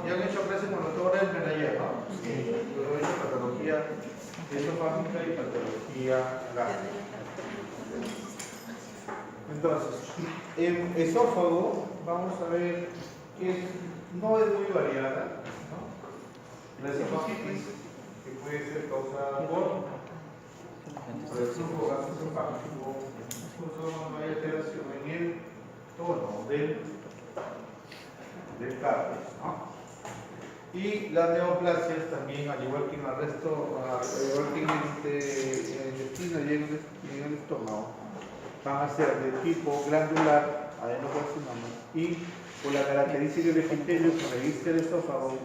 Ya han hecho clase monotora en ayer, ¿no? Sí. Luego he hecho patología esofágica y patología gástrica. Entonces, en esófago vamos a ver que no es muy variada, ¿no? La esofagitis, que puede ser causada por el flujo gastroesofágico, incluso no hay alteración en el tono del cardio, ¿no? Y las neoplasias también, al igual que en el resto, al igual que en el intestino y en el estómago, van a ser de tipo glandular, adenocarcinoma, y por la característica del epitelio que reviste el esófago,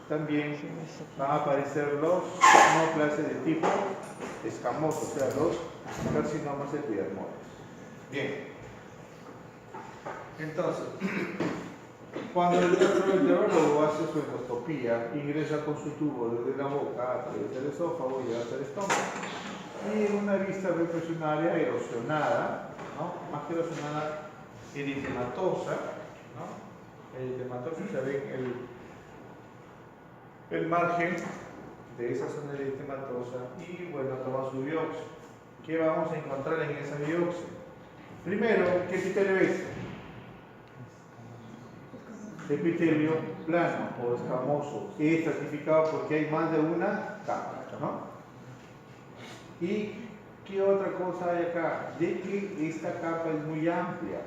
también van a aparecer los neoplasias de tipo escamoso, o sea, los carcinomas epidermoides. Bien. Entonces, cuando el gastroenterólogo hace su endoscopía, ingresa con su tubo desde la boca a través del esófago y llega hasta el estómago. Y en una vista retrocesionaria erosionada, ¿no? Más que erosionada, eritematosa, ¿no? Eritematosa se ve en el margen de esa zona eritematosa y bueno, toma su biopsia. ¿Qué vamos a encontrar en esa biopsia? Primero, ¿qué epitelio es? Epitelio plano o escamoso, es estratificado porque hay más de una capa, ¿no? ¿Y qué otra cosa hay acá? De que esta capa es muy amplia,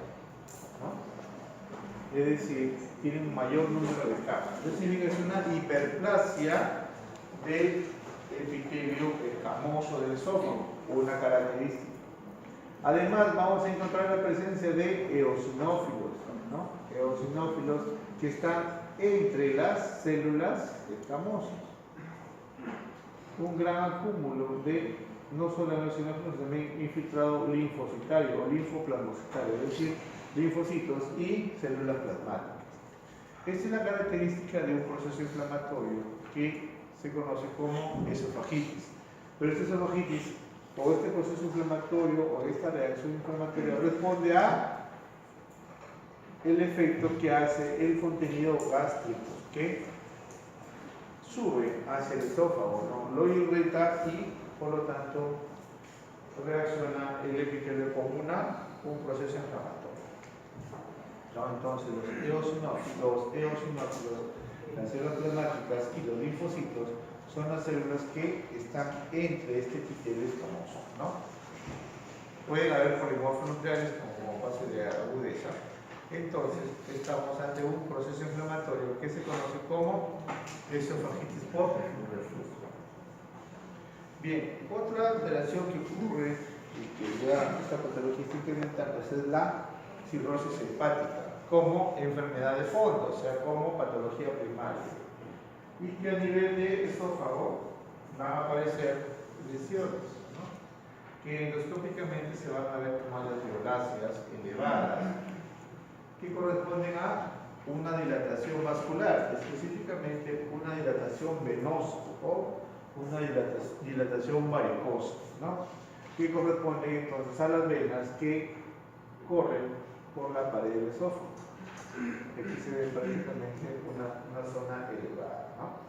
¿no? Es decir, tiene un mayor número de capas. Eso significa que es una hiperplasia del epitelio escamoso del esófago, una característica. Además, vamos a encontrar la presencia de eosinófilos, ¿no? Eosinófilos que están entre las células escamosas. Un gran acúmulo de no solo eosinófilos, sino también infiltrado linfocitario o linfoplasmocitario, es decir, linfocitos y células plasmáticas. Esta es la característica de un proceso inflamatorio que se conoce como esofagitis. Pero esta esofagitis o este proceso inflamatorio o esta reacción inflamatoria responde a el efecto que hace el contenido gástrico que sube hacia el esófago, ¿no? Lo irrita y por lo tanto reacciona el epitelio como un proceso inflamatorio, ¿no? Entonces los eosinófilos, las células plasmáticas y los linfocitos son las células que están entre este epitelio escamoso, ¿no? Pueden haber polimorfos nucleares como fase de agudeza. Entonces, estamos ante un proceso inflamatorio que se conoce como esofagitis por reflujo. Bien, otra alteración que ocurre y que ya esta patología está incrementando es la cirrosis hepática como enfermedad de fondo, o sea, como patología primaria. Y que a nivel de esófago van a aparecer lesiones, ¿no? Que endoscópicamente se van a ver como las violáceas elevadas, que corresponden a una dilatación vascular, específicamente una dilatación venosa o una dilatación varicosa, ¿no? Que corresponde entonces a las venas que corren por la pared del esófago. Aquí se ve prácticamente una zona elevada, ¿no?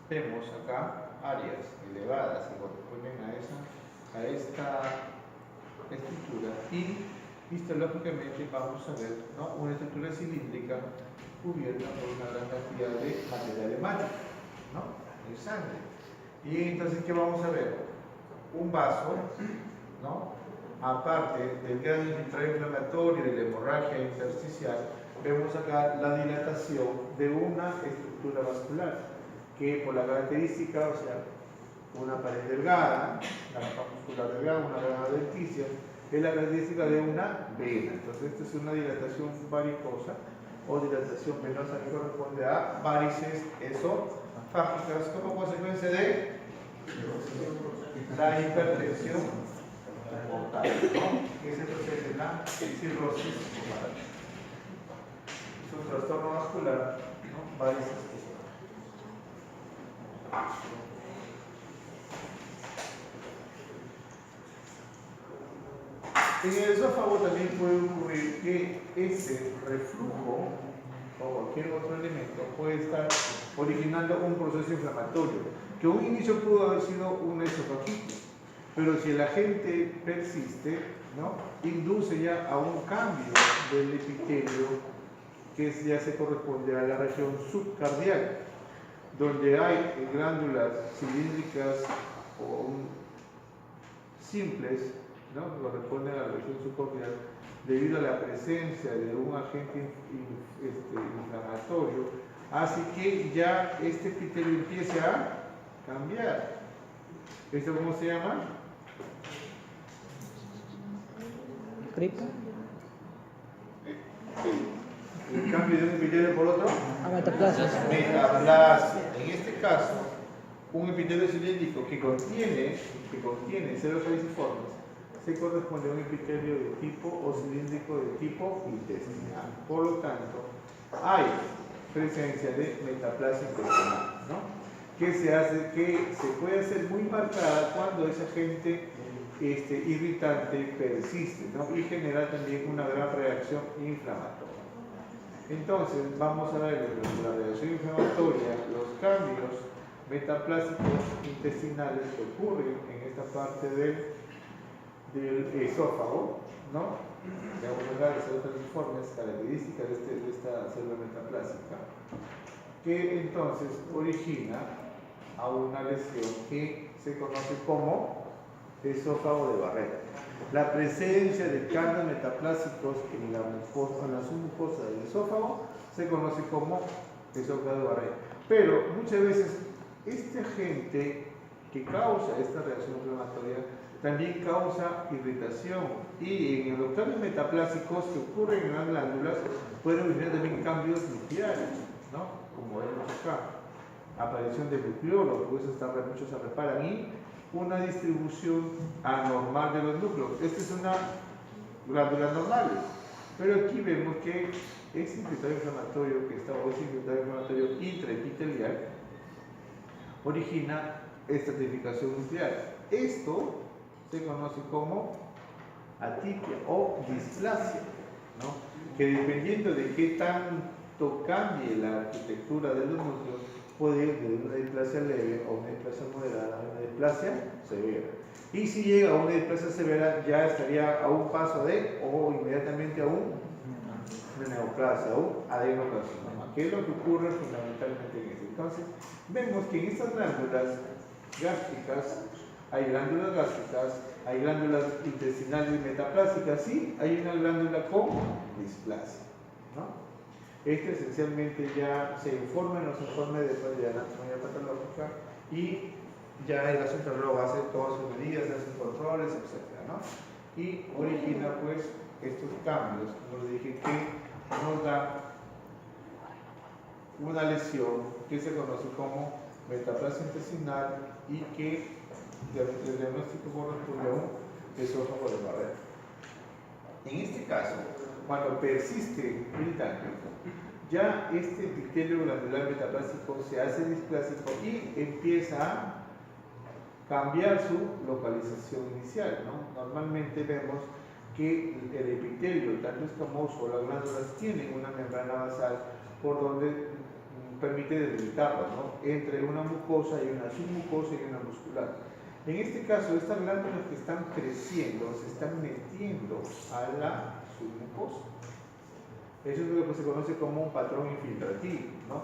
Vemos acá áreas elevadas que corresponden a esta estructura y histológicamente vamos a ver, ¿no? Una estructura cilíndrica cubierta por una gran cantidad de material hemático, ¿no? De sangre. Y entonces, ¿qué vamos a ver? Un vaso, ¿no? Aparte del gran infiltrado inflamatorio y de la hemorragia intersticial, vemos acá la dilatación de una estructura vascular, que por la característica, o sea, una pared delgada, la capa muscular delgada, una vena adventicia, es la característica de una vena. Entonces, esta es una dilatación varicosa o dilatación venosa que corresponde a varices esofágicas como consecuencia de la hipertensión portal, ¿no? Que se procede en la cirrosis hepática. Es un trastorno vascular, ¿no? Varices esofágicas. En el esófago también puede ocurrir que ese reflujo o cualquier otro elemento puede estar originando un proceso inflamatorio, que a un inicio pudo haber sido una esofagitis, pero si el agente persiste, ¿no?, induce ya a un cambio del epitelio que ya se corresponde a la región subcardial, donde hay glándulas cilíndricas o simples, ¿no?, que corresponden a la región subcordial, debido a la presencia de un agente inflamatorio, así que ya este epitelio empieza a cambiar. ¿Esto cómo se llama? ¿Gripa? El cambio de un epitelio por otro. Metaplasia. Metaplasia. En este caso, un epitelio cilíndrico que contiene células falciformes se corresponde a un epitelio de tipo o cilíndrico de tipo intestinal. Por lo tanto, hay presencia de metaplasia intestinal, ¿no?, que se puede hacer muy marcada cuando ese agente irritante persiste, ¿no?, y genera también una gran reacción inflamatoria. Entonces, vamos a ver la reacción inflamatoria, los cambios metaplásicos intestinales que ocurren en esta parte del esófago, ¿no? Vamos a hablar de células falciformes, características de esta célula metaplásica, que entonces origina a una lesión que se conoce como esófago de Barrett. La presencia de cambios metaplásicos en la submucosa del esófago se conoce como esófago de Barrett. Pero muchas veces este agente que causa esta reacción inflamatoria también causa irritación, y en los cambios metaplásicos que ocurren en las glándulas pueden originar también cambios nucleares, ¿no?, como vemos acá, aparición de nucleolos, pues muchos se reparan, y una distribución anormal de los núcleos. Esta es una glándula normal, pero aquí vemos que ese infiltrado inflamatorio intraepitelial origina estratificación nuclear. Esto se conoce como atipia o displasia, ¿no?, que dependiendo de qué tanto cambie la arquitectura de los núcleos, puede ir de una displasia leve a una displasia moderada a una displasia severa. Y si llega a una displasia severa, ya estaría a un paso de, o inmediatamente a una neoplasia o adenocarcinoma, que es lo que ocurre fundamentalmente en esto. Entonces, vemos que en estas glándulas gástricas hay glándulas gástricas, hay glándulas intestinales metaplásicas, y hay una glándula con displasia, ¿no? Este esencialmente ya se informa en los informes de anatomía patológica, y ya el gastroenterólogo hace todas sus medidas, hace controles, etc., ¿no? Y origina pues estos cambios, como les dije, que nos da una lesión que se conoce como metaplasia intestinal, y que el diagnóstico corresponde a un esófago de Barrett. En este caso, cuando persiste el daño, ya este epitelio glandular metaplásico se hace displásico y empieza a cambiar su localización inicial, ¿no? Normalmente vemos que el epitelio, tanto escamoso o las glándulas, tienen una membrana basal por donde permite delimitarlas, ¿no?, entre una mucosa y una submucosa y una muscular. En este caso, estas glándulas que están creciendo se están metiendo a la submucosa. Eso es lo que se conoce como un patrón infiltrativo, ¿no?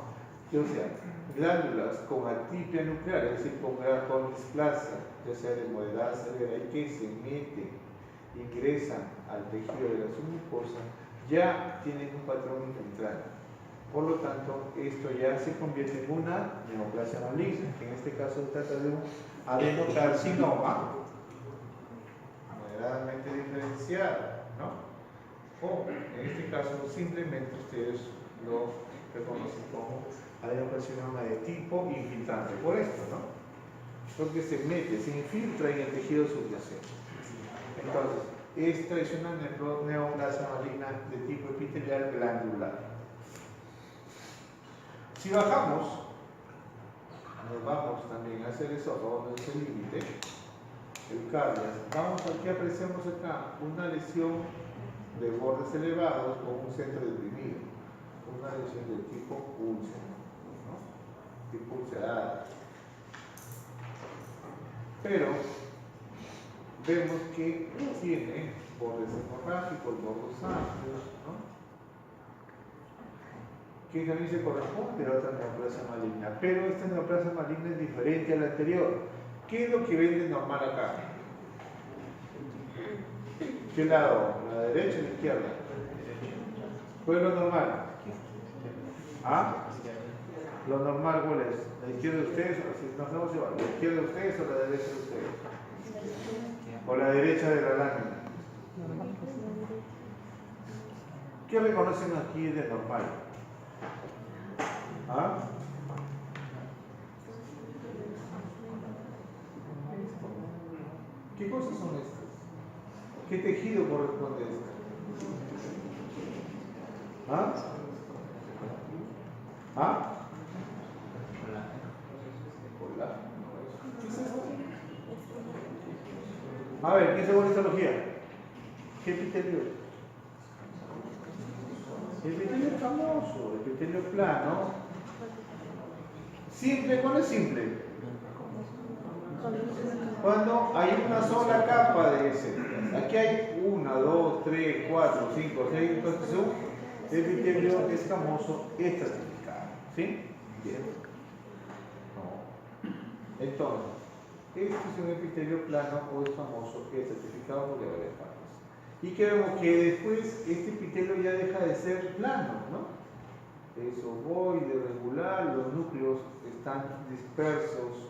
O sea, glándulas con atipia nuclear, es decir, con displasia, ya sea de movilidad severa, y que se meten, ingresan al tejido de la submucosa, ya tienen un patrón infiltrante. Por lo tanto, esto ya se convierte en una neoplasia maligna, que en este caso se trata de un adenocarcinoma moderadamente diferenciado, ¿no? O en este caso simplemente ustedes lo reconocen como adenocarcinoma de tipo infiltrante, por esto, ¿no?, porque se mete, se infiltra en el tejido subyacente. Entonces, esta es una neoplasia maligna de tipo epitelial glandular. Si bajamos, nos vamos también hacia el esófago, donde es el límite, el cardias. Vamos, aquí apreciamos acá una lesión de bordes elevados con un centro deprimido, una lesión del tipo úlcera, ¿no? Tipo ulcerada. Pero vemos que tiene bordes hemorrágicos, bordes amplios, ¿no? Que también se corresponde a otra neoplasia maligna, pero esta neoplasia maligna es diferente a la anterior. ¿Qué es lo que ven de normal acá? ¿Qué lado? ¿La derecha o la izquierda? ¿Cuál es lo normal? ¿Ah? Lo normal, ¿cuál es? ¿La izquierda de ustedes? Si nos vemos igual, ¿la izquierda de ustedes o la derecha de ustedes? ¿O la derecha de la lámina? ¿Qué reconocen aquí de normal? ¿Ah? ¿Qué cosas son estas? ¿Qué tejido corresponde a esto? ¿Ah? ¿Ah? ¿Qué es eso? A ver, ¿qué es histología? ¿Qué epitelio es? El epitelio es famoso, el epitelio plano. Simple, ¿cuál es simple? Cuando hay una sola capa de células. Aquí hay 1, 2, 3, 4, 5, 6, entonces un epitelio escamoso estratificado. ¿Sí? Bien. No. Entonces, este es un epitelio plano o escamoso estratificado por varias capas. Y que vemos que después este epitelio ya deja de ser plano, ¿no? Es ovoide, regular, los núcleos están dispersos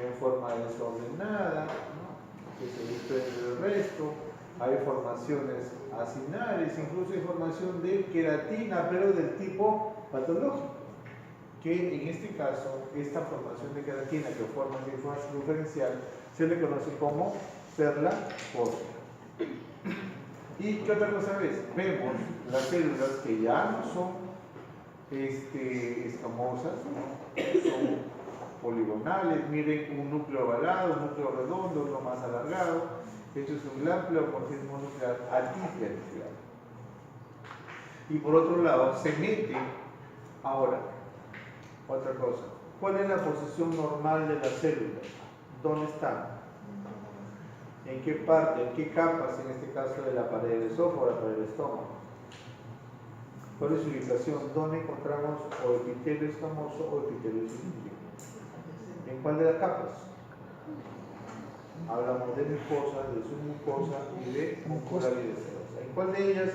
en forma desordenada, ¿no? Que se desprende del resto, hay formaciones acinares, incluso hay formación de queratina, pero del tipo patológico, que en este caso, esta formación de queratina que forma el linfoma referencial se le conoce como perla ósea. ¿Y qué otra cosa ves? Vemos las células que ya no son escamosas, ¿no? Son poligonales, miren un núcleo ovalado, un núcleo redondo, uno más alargado. Esto es un gran pleomorfismo nuclear atipianuclear. Y por otro lado, se mete, ahora, otra cosa, ¿cuál es la posición normal de las células? ¿Dónde están? ¿En qué parte, en qué capas, en este caso de la pared del esófago o la pared del estómago? ¿Cuál es su ubicación? ¿Dónde encontramos o epitelio escamoso o epitelio cilíndrico? ¿En cuál de las capas? Hablamos de mucosa, de submucosa y de mucosa videosa. ¿En cuál de ellas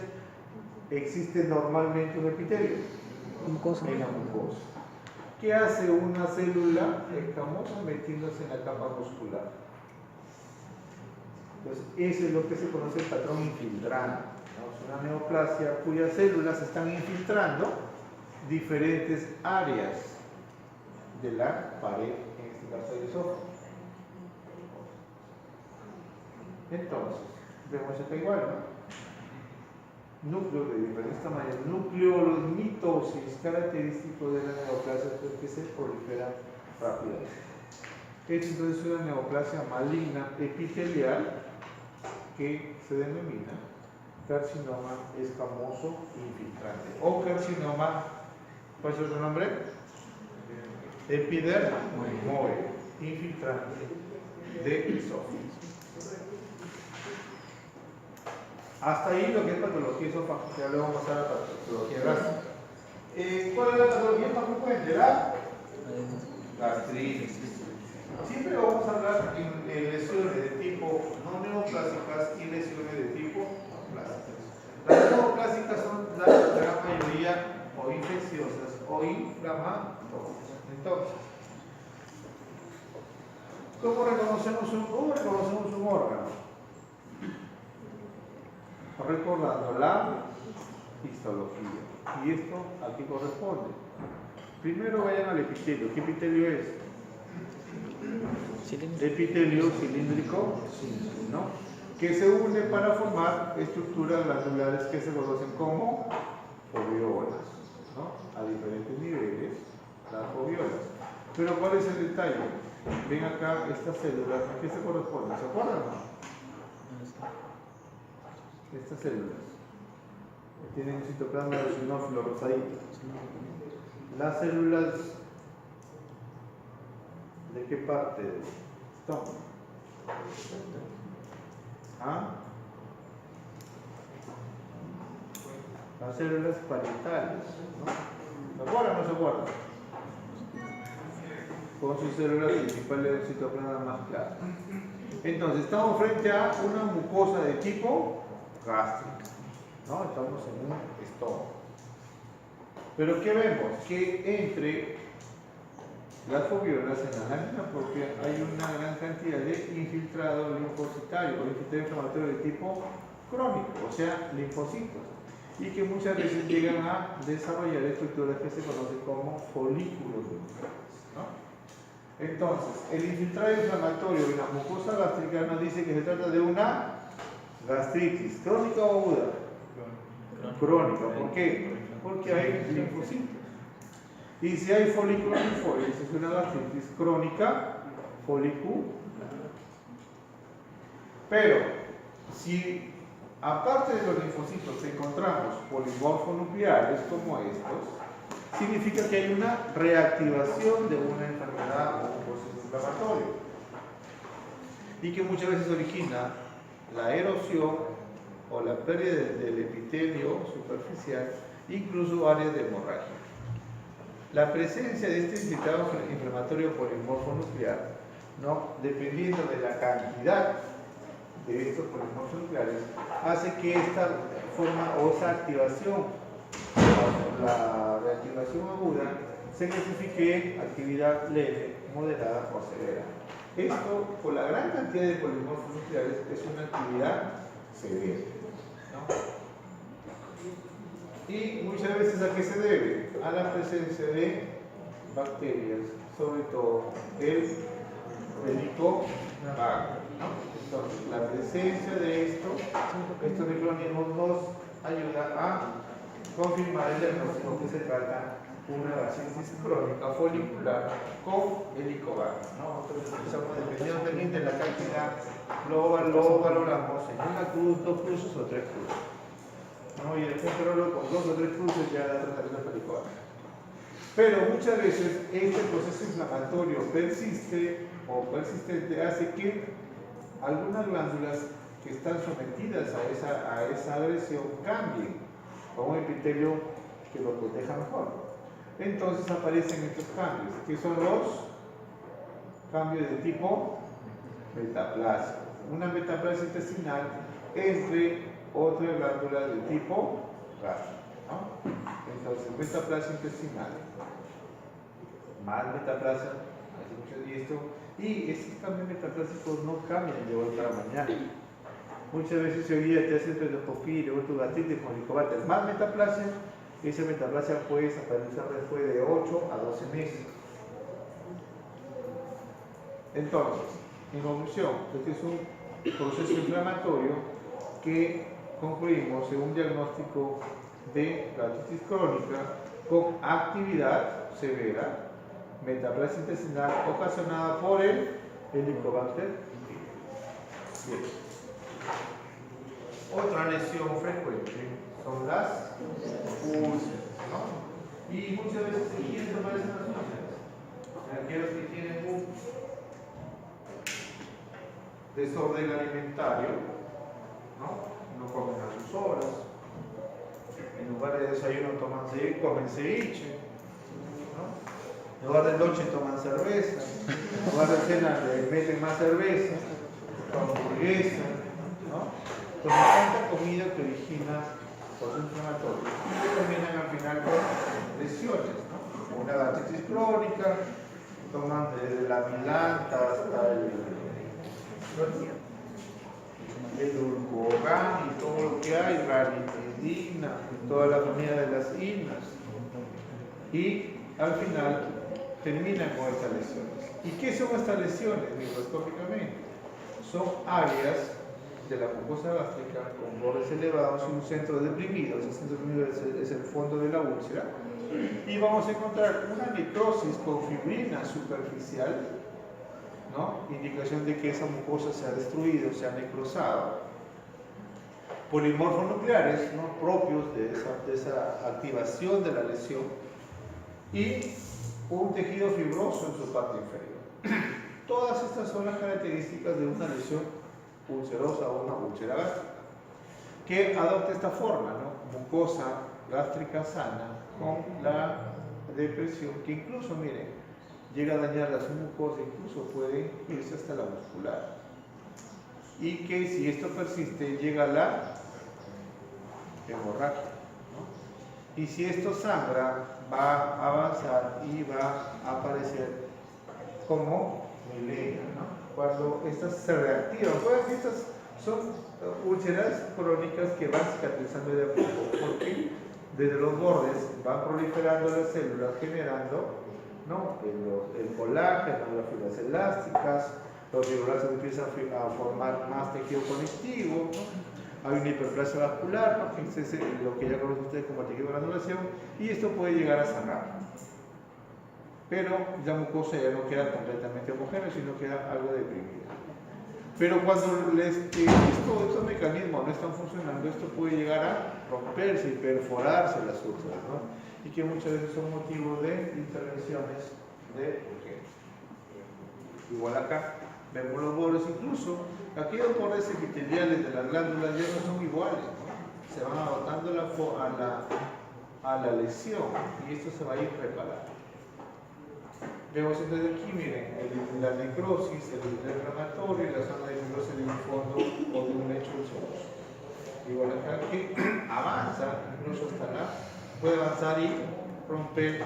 existe normalmente un epitelio? Mucosa. En la mucosa. ¿Qué hace una célula escamosa metiéndose en la capa muscular? Entonces, eso es lo que se conoce el patrón infiltrante. Es una neoplasia cuyas células están infiltrando diferentes áreas de la pared, en este caso del esófago. Entonces, vemos acá igual, ¿no? Núcleo de diferentes tamaños, nucleomitosis, característico de la neoplasia que se prolifera rápidamente. Esta entonces es una neoplasia maligna epitelial que se denomina carcinoma escamoso infiltrante o carcinoma, ¿cuál es otro nombre? Epidermoide infiltrante de esófago. Hasta ahí lo que es patología esofágica, luego vamos a pasar a la patología gástrica. ¿Cuál es la patología más frecuente? La gastritis. Siempre vamos a hablar en lesiones de tipo no neoplásicas y lesiones de tipo plásicas. Las neoplásicas son la gran mayoría o infecciosas o inflamatorias. Entonces, ¿cómo reconocemos un órgano? Recordando la histología. ¿Y esto a qué corresponde? Primero vayan al epitelio. ¿Qué epitelio es? Epitelio cilíndrico, ¿no? Que se une para formar estructuras glandulares que se conocen como foviolas, ¿no? A diferentes niveles, las foviolas. Pero ¿cuál es el detalle? Ven acá estas células, ¿a qué se corresponden? ¿Se acuerdan? Estas células. tienen un citoplasma eosinófilo rosadito. Las células, ¿de qué parte del estómago? ¿Ah? Las células parietales, ¿no? ¿Se acuerdan o no se acuerdan? Con sus células principales del citoplasma más claras. Entonces, estamos frente a una mucosa de tipo gástrico, ¿no? Estamos en un estómago. Pero ¿qué vemos? Que entre las fobiolas en la lámina propia hay una gran cantidad de infiltrado linfocitario o infiltrado inflamatorio de tipo crónico, o sea, linfocitos, y que muchas veces llegan a desarrollar estructuras que se conocen como folículos linfáticos, ¿no? Entonces, el infiltrado inflamatorio en la mucosa gástrica nos dice que se trata de una gastritis crónica o aguda. Crónica. ¿Por qué? Porque hay linfocitos. Y si hay folículos linfóides, es una gastritis crónica folicular. Pero, si aparte de los linfocitos encontramos polimorfonucleares como estos, significa que hay una reactivación de una enfermedad o un proceso inflamatorio y que muchas veces origina la erosión o la pérdida del epitelio superficial, incluso áreas de hemorragia. La presencia de este infiltrado inflamatorio polimorfonuclear, ¿no?, dependiendo de la cantidad de estos polimorfonucleares, hace que esta forma o esa activación, la reactivación aguda, se clasifique en actividad leve, moderada o severa. Esto, por la gran cantidad de polimorfonucleares, es una actividad severa, ¿no? Y muchas veces, ¿a qué se debe? A la presencia de bacterias, sobre todo el helicobacter, ¿no? Entonces, la presencia de estos microorganismos nos ayuda a confirmar el diagnóstico que se trata de una gastritis crónica folicular con helicobacter, ¿no? Entonces, dependiendo también de la cantidad, lo valoramos en una cruz, 2 cruces o 3 cruces, ¿no? Y el control con 2 o 3 cruces ya da tratamiento de helicobacter. Pero muchas veces este proceso inflamatorio persiste o persistente hace que algunas glándulas que están sometidas a esa agresión cambien con un epitelio que lo proteja mejor. Entonces aparecen estos cambios, que son los cambios de tipo metaplasia. Una metaplasia intestinal entre otra glándula de tipo gástrico, ¿no? Entonces, metaplasia intestinal, más metaplasia, y estos cambios metaplásicos no cambian de hoy para mañana. Muchas veces hoy día te hacen endoscopía y luego tu gastritis con helicobacter más metaplasia, esa metaplasia puede desaparecer después de 8 a 12 meses. Entonces, en conclusión, este es un proceso inflamatorio que concluimos en un diagnóstico de gastritis crónica con actividad severa, metaplasia intestinal ocasionada por el Helicobacter. Bien. Otra lesión frecuente son las úlceras, ¿no? Y muchas veces se quieren aparecen las úlceras. Aquellos que tienen un desorden alimentario, ¿no? No comen a sus horas, en lugar de desayuno comen ceviche, ¿no? En lugar de noche toman cerveza, en lugar de cena le meten más cerveza, hamburguesa, ¿no? Entonces, tanta comida que origina procesos inflamatorios y que terminan al final con lesiones, ¿no? Una gastritis crónica, toman desde la milanta hasta el glucogán y todo lo que hay, ranitidina, toda la familia de las inas, y al final terminan con estas lesiones. ¿Y qué son estas lesiones microscópicamente? Son áreas de la mucosa gástrica con bordes elevados y un centro deprimido. Ese centro deprimido es el fondo de la úlcera, y vamos a encontrar una necrosis con fibrina superficial, ¿no? Indicación de que esa mucosa se ha destruido, se ha necrosado, polimorfos nucleares, ¿no?, propios de esa activación de la lesión, y un tejido fibroso en su parte inferior. Todas estas son las características de una lesión ulcerosa o una úlcera gástrica, que adopta esta forma, ¿no?, mucosa gástrica sana con la depresión, que incluso, miren, llega a dañar la submucosa, incluso puede irse hasta la muscular. Y que si esto persiste, llega a la hemorragia, ¿no? Y si esto sangra, va a avanzar y va a aparecer como melena, ¿no?, cuando estas se reactivan. Pues estas son úlceras crónicas que van cicatrizando de a poco, porque desde los bordes van proliferando las células, generando, ¿no?, el colágeno, las fibras elásticas, los fibroblastos empiezan a formar más tejido conectivo, ¿no? Hay una hiperplasia vascular, ¿no?, que es lo que ya conocen ustedes como tejido de granulación, y esto puede llegar a cerrar. Pero la mucosa ya no queda completamente homogénea, sino queda algo deprimida. Pero cuando estos mecanismos no están funcionando, esto puede llegar a romperse y perforarse las úlceras, ¿no?, y que muchas veces son motivo de intervenciones de urgencia. Igual acá vemos los bordes, incluso aquellos bordes epiteliales de las glándulas ya no son iguales, ¿no?, se van adaptando a la lesión, y esto se va a ir reparando. Vemos entonces aquí, miren, la necrosis, el inflamatorio y la zona de necrosis de un fondo o de un lecho ulceroso. Igual acá que avanza, incluso hasta puede avanzar y romper,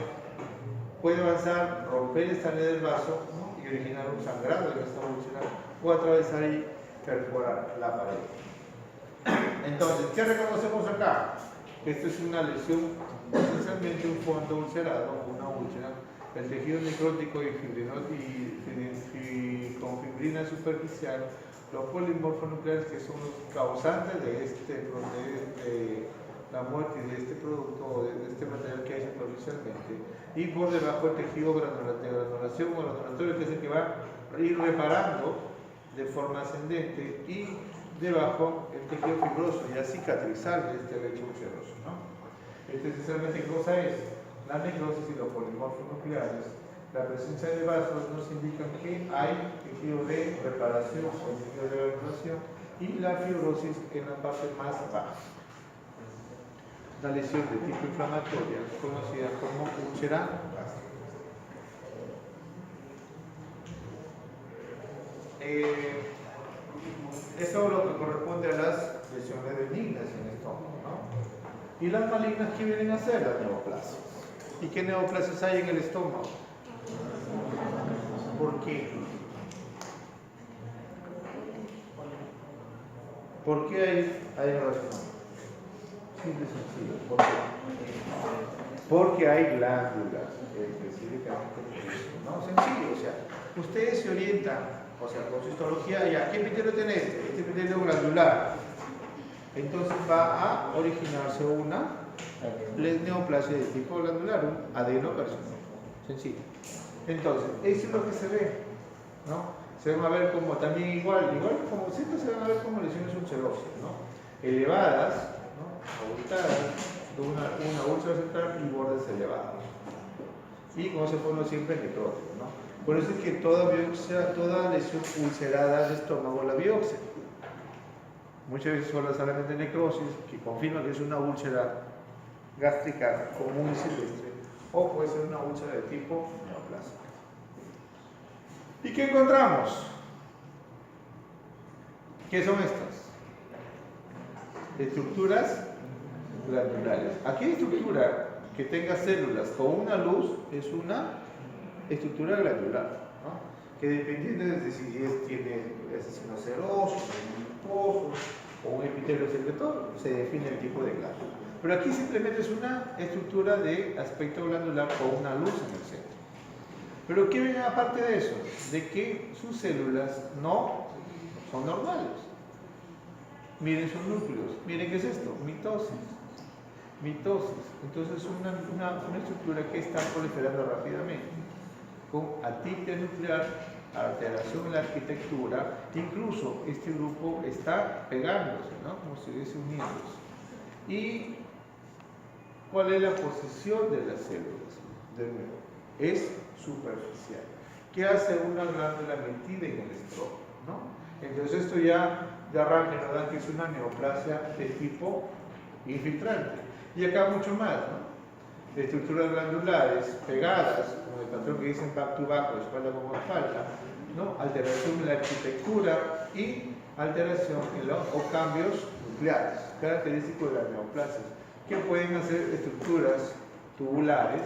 esta red del vaso, ¿no?, y originar un sangrado en esta úlcera, o atravesar y perforar la pared. Entonces, ¿qué reconocemos acá? Esto es una lesión, esencialmente un fondo ulcerado, una úlcera. El tejido necrótico y con fibrina superficial, los polimorfos nucleares, que son los causantes de la muerte de este producto o de este material que hay superficialmente, y por debajo el tejido de granulación o granulatorio, que es el que va a ir reparando de forma ascendente, y debajo el tejido fibroso ya cicatrizal de este lecho ulceroso, ¿no? Esencialmente, ¿qué cosa es? La necrosis y los polimorfos nucleares, la presencia de vasos nos indican que hay tejido de reparación o tejido de granulación, y la fibrosis en la parte más baja. La lesión de tipo inflamatoria, conocida como úlcera gástrica. Eso es lo que corresponde a las lesiones benignas en el estómago, ¿no? Y las malignas, ¿qué vienen a ser? Las neoplasias. ¿Y qué neoplasias hay en el estómago? ¿Por qué? ¿Por qué hay razón? Simple y sencillo. ¿Por qué? Porque hay glándulas, específicamente, ¿no? Sencillo, o sea, ustedes se orientan, o sea, con su histología, ya, ¿qué epitelio tiene este? Este epitelio glandular. Entonces va a originarse una neoplasia de tipo glandular, un adenocarcinoma. Sencillo. Entonces, eso es lo que se ve, ¿no? Se van a ver como también igual como siempre se van a ver como lesiones ulcerosas, ¿no? Elevadas, ¿no?, abultadas, de una úlcera central y bordes elevados. Y como se pone siempre necrótico, ¿no? Por eso es que toda lesión ulcerada del estómago la biopsia. Muchas veces son las sales de necrosis que confirman que es una úlcera gástrica común y silvestre, o puede ser una úlcera de tipo neoplásica. ¿Y qué encontramos? ¿Qué son estas? Estructuras glandulares. Aquí hay estructura que tenga células con una luz, es una estructura glandular, ¿no?, que dependiendo de si tiene asesinos serosos, mucosos o un epitelio secretor, se define el tipo de glándula. Pero aquí simplemente es una estructura de aspecto glandular con una luz en el centro. Pero ¿qué viene aparte de eso? De que sus células no son normales. Miren sus núcleos. Miren qué es esto, mitosis. Entonces es una estructura que está proliferando rápidamente, con atipia nuclear alteración en la arquitectura, incluso este grupo está pegándose, ¿no? Como si estuviese uniéndose. ¿Y cuál es la posición de las células? De nuevo, es superficial. ¿Qué hace una glándula metida en el estrógeno, ¿no? Entonces esto ya de arranque nos da que es una neoplasia de tipo infiltrante. Y acá mucho más, ¿no? Estructuras glandulares pegadas, como el patrón que dicen back to back o espalda con espalda, ¿no? Alteración en la arquitectura y alteración o cambios nucleares, característicos de las neoplasias, que pueden hacer estructuras tubulares,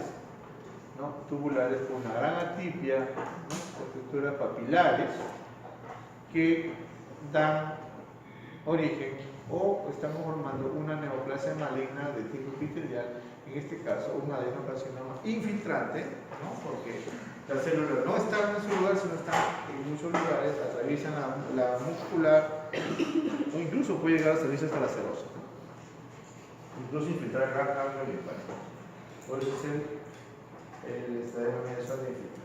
¿no? Tubulares con una gran atipia, ¿no? Estructuras papilares que dan origen o estamos formando una neoplasia maligna de tipo epitelial, en este caso un adenocarcinoma infiltrante, ¿no? Porque las células no están en su lugar, sino están en muchos lugares, atraviesan la muscular o incluso puede llegar a salirse hasta la serosa, ¿no? Incluso infiltrar gran ganglio linfático. Por eso es esta denominación de infiltrante.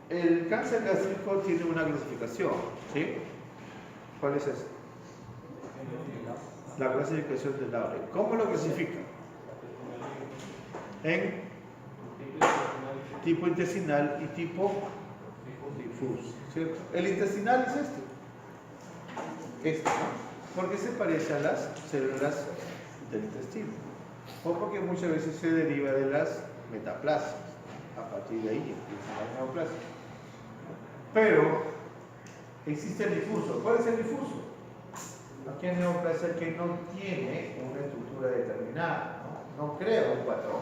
El cáncer gástrico tiene una clasificación, ¿sí? ¿Cuál es esa? La clasificación de Lauren. ¿Cómo lo clasifica? En tipo intestinal y tipo difuso, ¿cierto? El intestinal es este, ¿no? Porque se parece a las células del intestino, o porque muchas veces se deriva de las metaplasias. A partir de ahí empieza la neoplasia. Pero existe el difuso. ¿Cuál es el difuso? Aquí hay neoplasia que no tiene una estructura determinada, no crea un patrón.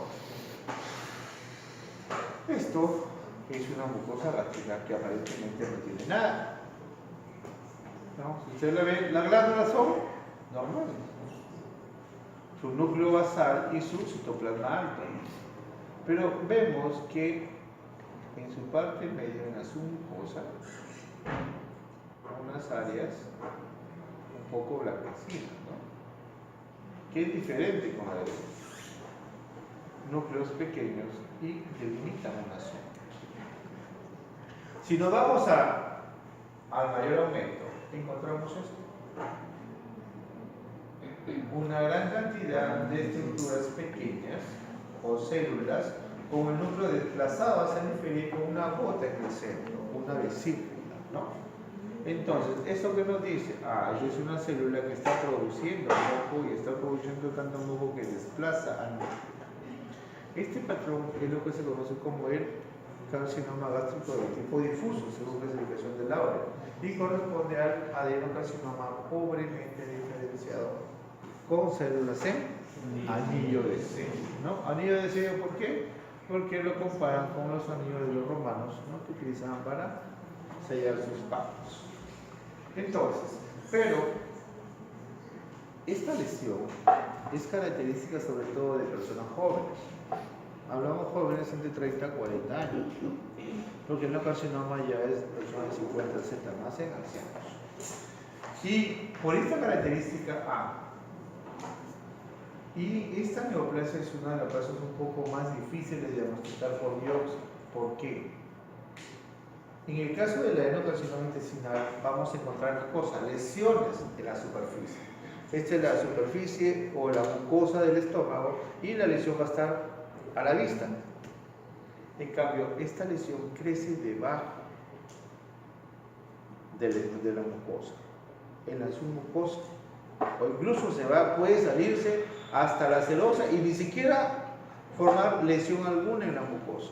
Esto es una mucosa gástrica que aparentemente no tiene nada, ¿no? Si ustedes la ven, las glándulas son normales, su núcleo basal y su citoplasma alto, pero vemos que en su parte media, en la submucosa, unas áreas un poco blanquecinas, ¿no? Que es diferente con la de núcleos pequeños y delimitan una zona. Si nos vamos al mayor aumento, encontramos esto. Una gran cantidad de estructuras pequeñas o células con el núcleo desplazado hacia el inferior con una gota en el centro, una vesícula, ¿no? Entonces, ¿esto qué nos dice? Esa es una célula que está produciendo moco y está produciendo tanto moco que desplaza al núcleo. Este patrón es lo que se conoce como el carcinoma gástrico de tipo difuso, según clasificación de Lauren, y corresponde al adenocarcinoma pobremente diferenciado, con células en anillo de sello, ¿no? Anillo de sello, ¿por qué? Porque lo comparan con los anillos de los romanos, ¿no? Que utilizaban para sellar sus pactos. Entonces, pero esta lesión es característica sobre todo de personas jóvenes. Hablamos jóvenes entre 30 y 40 años, ¿no? Porque el carcinoma ya es personas de 50, 60, más en ancianos. Y por esta característica y esta neoplasia es una de las neoplasias un poco más difíciles de diagnosticar por biopsia. ¿Por qué? En el caso del adenocarcinoma intestinal vamos a encontrar cosas, lesiones en la superficie. Esta es la superficie o la mucosa del estómago y la lesión va a estar a la vista. En cambio, esta lesión crece debajo de la mucosa, en la submucosa, o incluso puede salirse hasta la serosa y ni siquiera formar lesión alguna en la mucosa.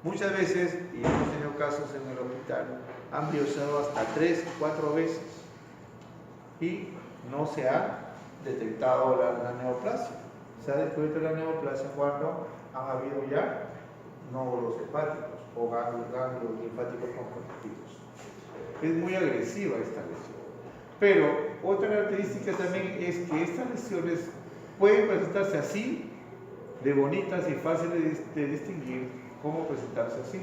Muchas veces, y hemos tenido casos en el hospital, han biopsiado hasta 3 o 4 veces y no se ha detectado la neoplasia. Se ha descubierto la neoplasia cuando han habido ya nódulos hepáticos o ganglios linfáticos conjuntivos. Es muy agresiva esta lesión. Pero otra característica también es que estas lesiones pueden presentarse así, de bonitas y fáciles de distinguir, como presentarse así.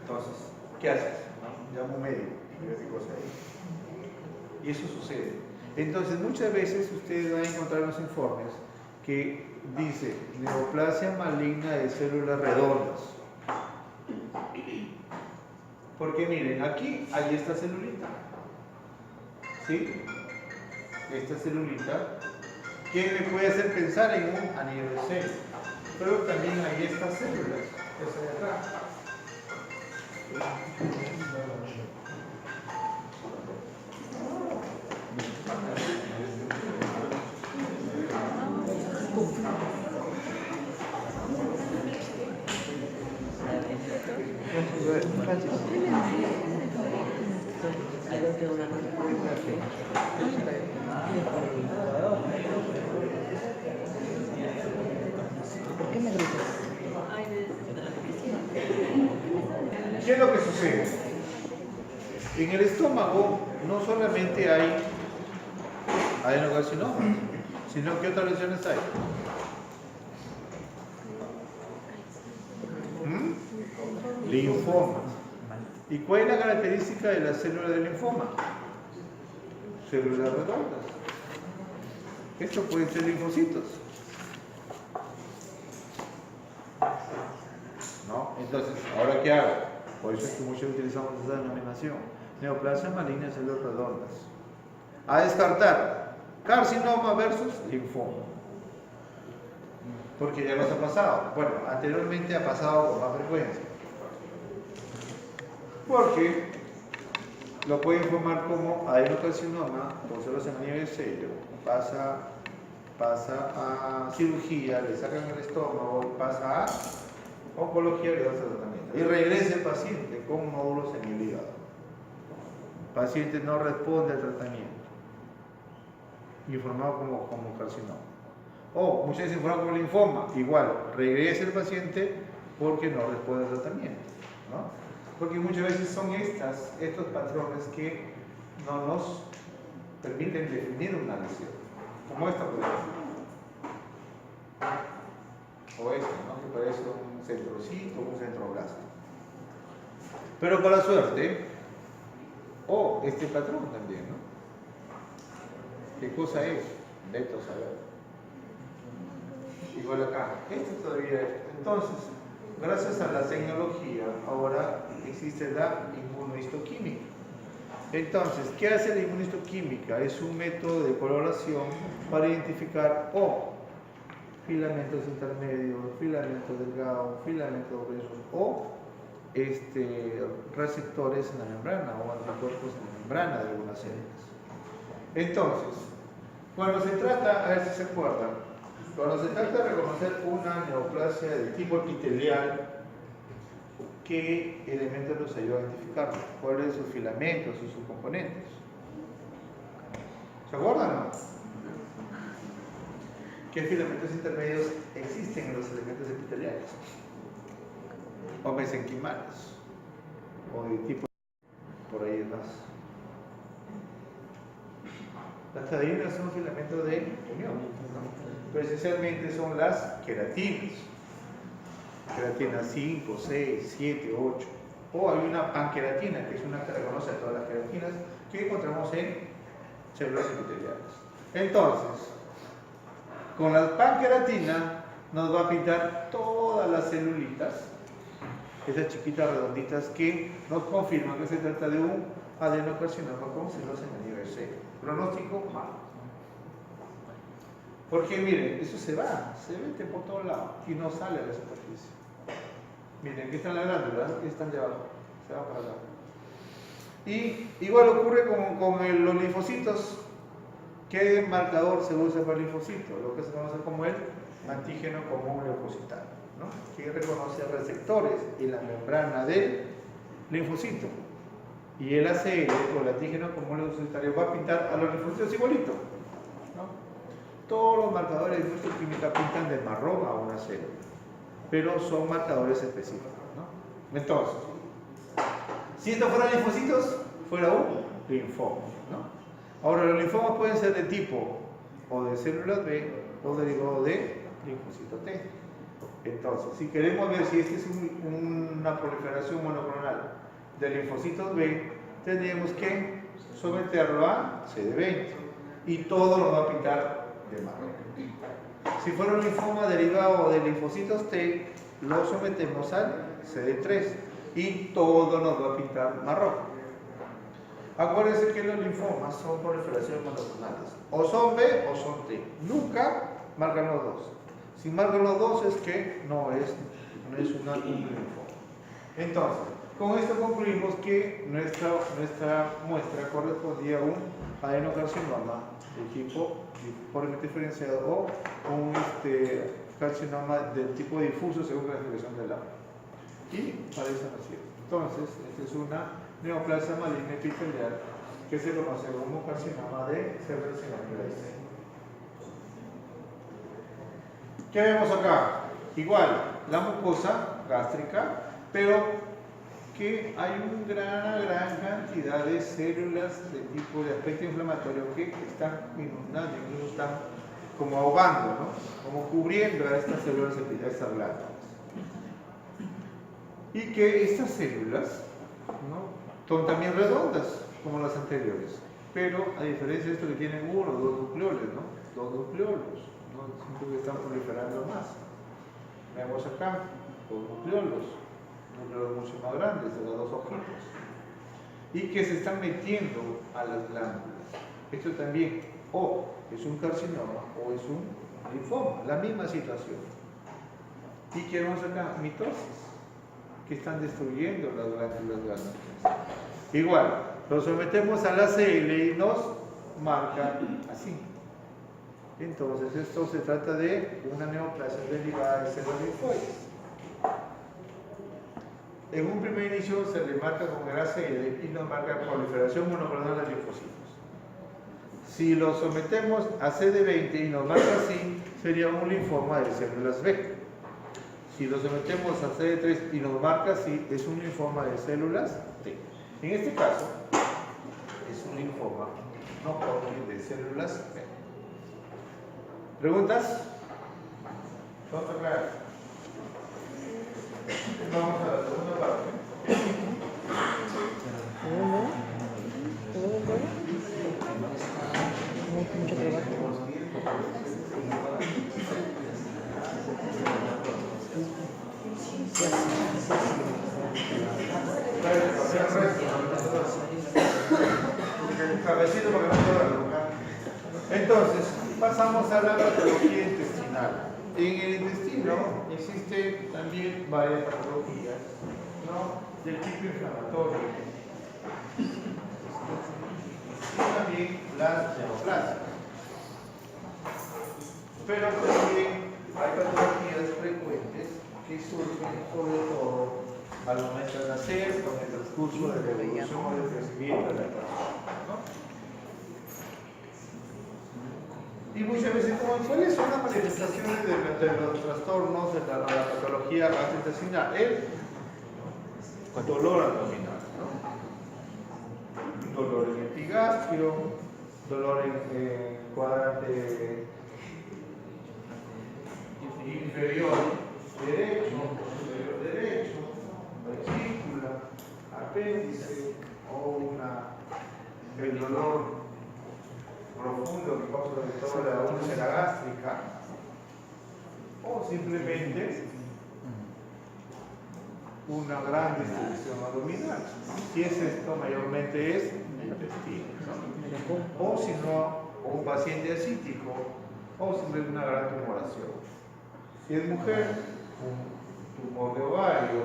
Entonces, ¿qué haces? Llamo un médico, mira qué cosa hay. Y eso sucede. Entonces, muchas veces ustedes van a encontrar en los informes que dice neoplasia maligna de células redondas. Porque miren, aquí hay esta celulita. ¿Sí? Esta celulita que me puede hacer pensar en un anillo de celo. Pero también hay estas células, esta de acá. ¿Por qué me gritas? ¿Qué es lo que sucede? En el estómago no solamente hay adenocarcinoma, sino que otras lesiones hay. Linfoma. ¿Y cuál es la característica de la célula de linfoma? Células redondas. Estos pueden ser linfocitos. ¿No? Entonces, ¿ahora qué hago? Por eso es que muchos utilizamos esa denominación. Neoplasia maligna de células redondas. A descartar, carcinoma versus linfoma. Porque ya nos ha pasado. Bueno, anteriormente ha pasado con más frecuencia. Porque lo pueden formar como adenocarcinoma o células en anillo de sello. Pasa a cirugía, le sacan el estómago, pasa a oncología, le dan tratamiento. Y regresa el paciente con nódulos en el hígado. El paciente no responde al tratamiento. Informado como carcinoma. O muchas veces informado como linfoma. Igual, regresa el paciente porque no responde al tratamiento. ¿No? Porque muchas veces son estos patrones que no nos permiten definir una lesión. Como esta, por ejemplo. O esta, ¿no? Que parece un centrocito o un centroblasto. Pero para suerte, este patrón también, ¿no? ¿Qué cosa es? Neto saber. Igual acá. Esto todavía es. Entonces, gracias a la tecnología, ahora existe la inmunohistoquímica. Entonces, ¿qué hace la inmunohistoquímica? Es un método de coloración para identificar filamentos intermedios, filamentos delgados, filamentos gruesos o receptores en la membrana o anticuerpos en la membrana de algunas células. Entonces, cuando se trata, a ver si se acuerdan, cuando se trata de reconocer una neoplasia de tipo epitelial, ¿qué elementos nos ayudan a identificarlo? ¿Cuáles son sus filamentos y sus componentes? ¿Se acuerdan o no? ¿Qué filamentos intermedios existen en los elementos epiteliales? O mesenquimales, o de tipo, por ahí más. Las cadeninas son filamentos de unión, pero esencialmente son las queratinas. Queratina 5, 6, 7, 8. O hay una panqueratina, que es una que reconoce a todas las queratinas, que encontramos en células epiteliales. Entonces, con la panqueratina nos va a pintar todas las celulitas, esas chiquitas redonditas que nos confirman que se trata de un adenocarcinoma con células en el nivel C. Pronóstico malo. Porque miren, eso se mete por todos lados y no sale a la superficie. Miren, aquí están las glándulas, aquí están de abajo, se van para acá. Y igual ocurre con los linfocitos. ¿Qué marcador se usa para el linfocito? Lo que se conoce como el antígeno común leucocital, ¿no? Que reconoce receptores en la membrana del linfocito. Y el ACL, o el antígeno común leucocitario, va a pintar a los linfocitos igualito, ¿no? Todos los marcadores de nuestra química pintan de marrón a una célula, pero son marcadores específicos, ¿no? Entonces, si estos fueran linfocitos, fuera un linfoma, ¿no? Ahora, los linfomas pueden ser de tipo o de células B o derivado de linfocito T. Entonces, si queremos ver si esta es una proliferación monoclonal de linfocitos B, tendríamos que someterlo a CD20 y todo lo va a pintar de marrón. Si fuera un linfoma derivado de linfocitos T, lo sometemos al CD3 y todo nos va a pintar marrón. Acuérdense que los linfomas son proliferaciones monoclonales. O son B o son T. Nunca marcan los dos. Si marcan los dos es que no es un linfoma. Entonces, con esto concluimos que nuestra muestra correspondía a un adenocarcinoma de tipo puramente diferenciado o un carcinoma del tipo difuso según la descripción del agua. Y parece así. Entonces, esta es una neoplasia maligna epitelial que se conoce como carcinoma de células sinoviales. ¿Qué vemos acá? Igual, la mucosa gástrica, pero que hay una gran cantidad de células de tipo de aspecto inflamatorio que están inundando, incluso están como ahogando, ¿no? Como cubriendo a estas células, a estas glándulas. Y que estas células, ¿no?, son también redondas, como las anteriores, pero a diferencia de esto que tienen uno o dos nucleoles, ¿no? Dos nucleolos, ¿no? Siempre que están proliferando más. Vemos acá, dos nucleolos mucho más grandes, de las dos hojitas, y que se están metiendo a las glándulas. Esto también o es un carcinoma o es un linfoma, la misma situación. Y que vemos acá, mitosis, que están destruyendo las glándulas gástricas. Igual, lo sometemos a la CL y nos marca así. Entonces, esto se trata de una neoplasia derivada de células linfoides. En un primer inicio se le marca con el ACL y nos marca proliferación monoclonal de linfocitos. Si lo sometemos a CD20 y nos marca así, sería un linfoma de células B. Si lo sometemos a CD3 y nos marca así, es un linfoma de células T. En este caso, es un linfoma no Hodgkin de células B. ¿Preguntas? ¿Todo está claro? Vamos a la segunda parte. Mucho trabajo. Cabecito porque no puedo arrancar. Entonces, pasamos a la patología intestinal. En el intestino existen también varias patologías, ¿no?, del tipo inflamatorio. Y también las neoplasias. Pero también hay patologías frecuentes que surgen sobre todo al momento de nacer, con el transcurso de la evolución o del crecimiento de la persona, ¿no? Y muchas veces, ¿cuáles son las manifestaciones de los trastornos de la patología gastrointestinal? El dolor abdominal, ¿no? Dolor en el epigastrio, dolor en cuadrante inferior derecho, superior derecho, vesícula, apéndice o el dolor profundo que causa sobre todo la úlcera gástrica, o simplemente una gran distribución abdominal. Si es esto, mayormente es el intestino, ¿no? O si no, un paciente ascítico, o simplemente una gran tumoración. Si es mujer, un tumor de ovario,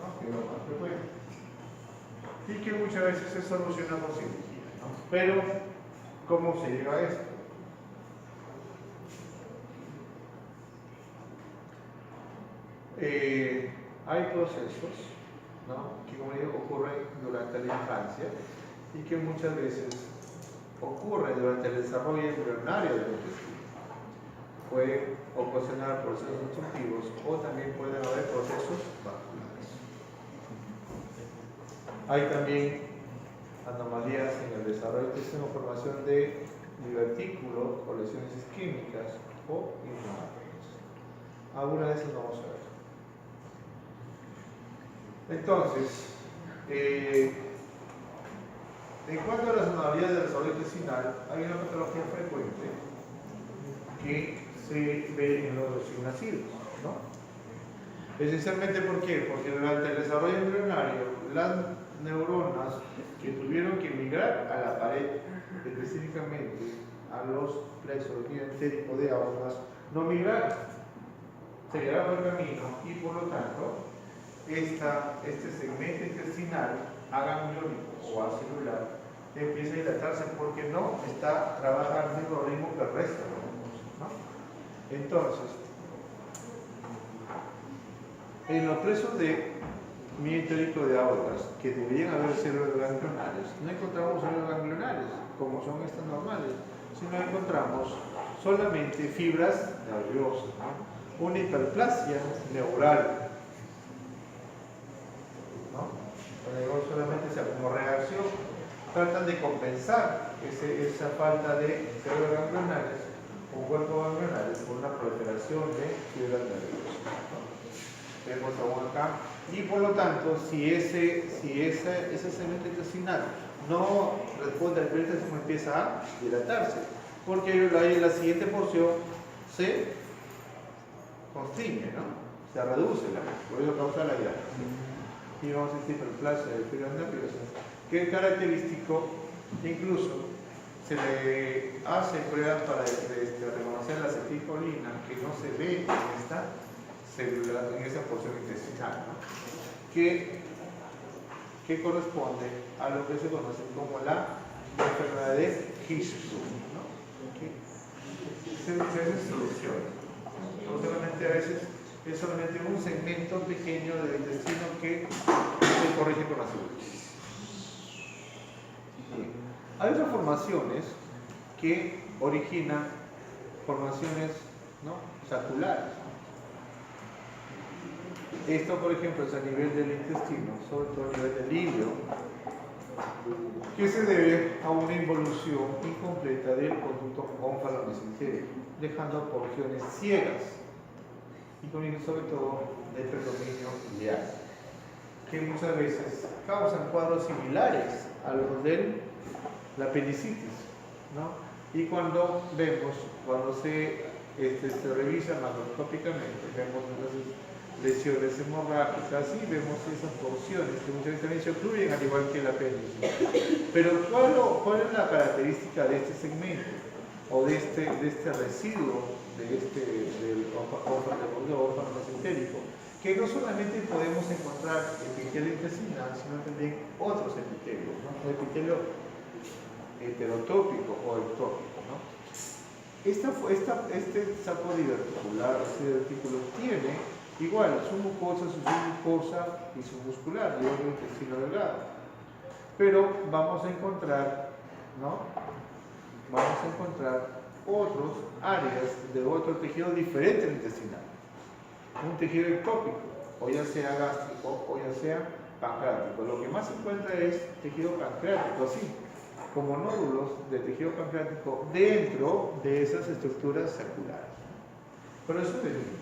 ¿no?, que es lo más frecuente, y que muchas veces se soluciona con cirugía, ¿no? Pero ¿cómo se llega a esto? Hay procesos, ¿no?, que, como digo, ocurren durante la infancia y que muchas veces ocurren durante el desarrollo embrionario del intestino. Puede ocasionar procesos obstructivos o también pueden haber procesos vasculares. Hay también anomalías en el desarrollo del intestino, formación de divertículos o lesiones isquémicas o inflamatorias. Algunas de esas vamos a ver. Entonces, en cuanto a las anomalías del desarrollo intestinal, hay una patología frecuente que se ve en los recién nacidos, ¿no? Esencialmente, ¿por qué? Porque durante el desarrollo embrionario, las neuronas que tuvieron que migrar a la pared, específicamente a los plexos entéricos de aguas, no migraron, se quedaron por el camino y por lo tanto, este segmento intestinal agangliónico o acelular empieza a dilatarse porque no está trabajando en el ritmo que el resto, ¿no? Entonces, en los presos de medio entérico de aortas, que deberían haber células ganglionares, no encontramos células ganglionares, como son estas normales, sino encontramos solamente fibras nerviosas, ¿no? Una hiperplasia neural, ¿no? Solamente como reacción tratan de compensar esa falta de células ganglionares o cuerpos ganglionares por una proliferación de fibras nerviosas, ¿no? Vemos aún acá, y por lo tanto, si ese segmento intestinal no responde al peritalismo, empieza a dilatarse, porque la siguiente porción se constriñe, ¿no? Se reduce, por eso causa la dilatación. Y vamos a decir hiperplasia de fibras nerviosas, que es característico, incluso se le hace pruebas para reconocer la acetilcolina que no se ve en esta célula, en esa porción intestinal, ¿no? que corresponde a lo que se conoce como la enfermedad de Hirschsprung, ¿no? Se soluciona. Solamente a veces es solamente un segmento pequeño del intestino que se corrige con la cirugía. Hay otras formaciones que originan formaciones, ¿no?, saculares. Esto, por ejemplo, es a nivel del intestino, sobre todo a nivel del ilio, que se debe a una involución incompleta del conducto ónfalo-mesentérico, dejando porciones ciegas y con sobre todo de predominio ileal, que muchas veces causan cuadros similares a los de la apendicitis, ¿no? Y cuando se revisa macroscópicamente, vemos entonces lesiones hemorrágicas y vemos esas porciones que muchas veces también se ocluyen al igual que el apéndice. Pero ¿cuál es la característica de este segmento o de este residuo del óvalo mesentérico? Que no solamente podemos encontrar epitelio intestinal, sino también otros epitelios, ¿no? El epitelio heterotópico o ectópico, ¿no? Este saco diverticular, este divertículo tiene igual su mucosa, su submucosa y su muscular, igual que el intestino delgado. Pero vamos a encontrar, ¿no?, otras áreas de otro tejido diferente al intestinal. Un tejido ectópico, o ya sea gástrico o ya sea pancreático. Lo que más se encuentra es tejido pancreático, así como nódulos de tejido pancreático dentro de esas estructuras saculares. Pero eso es el mismo.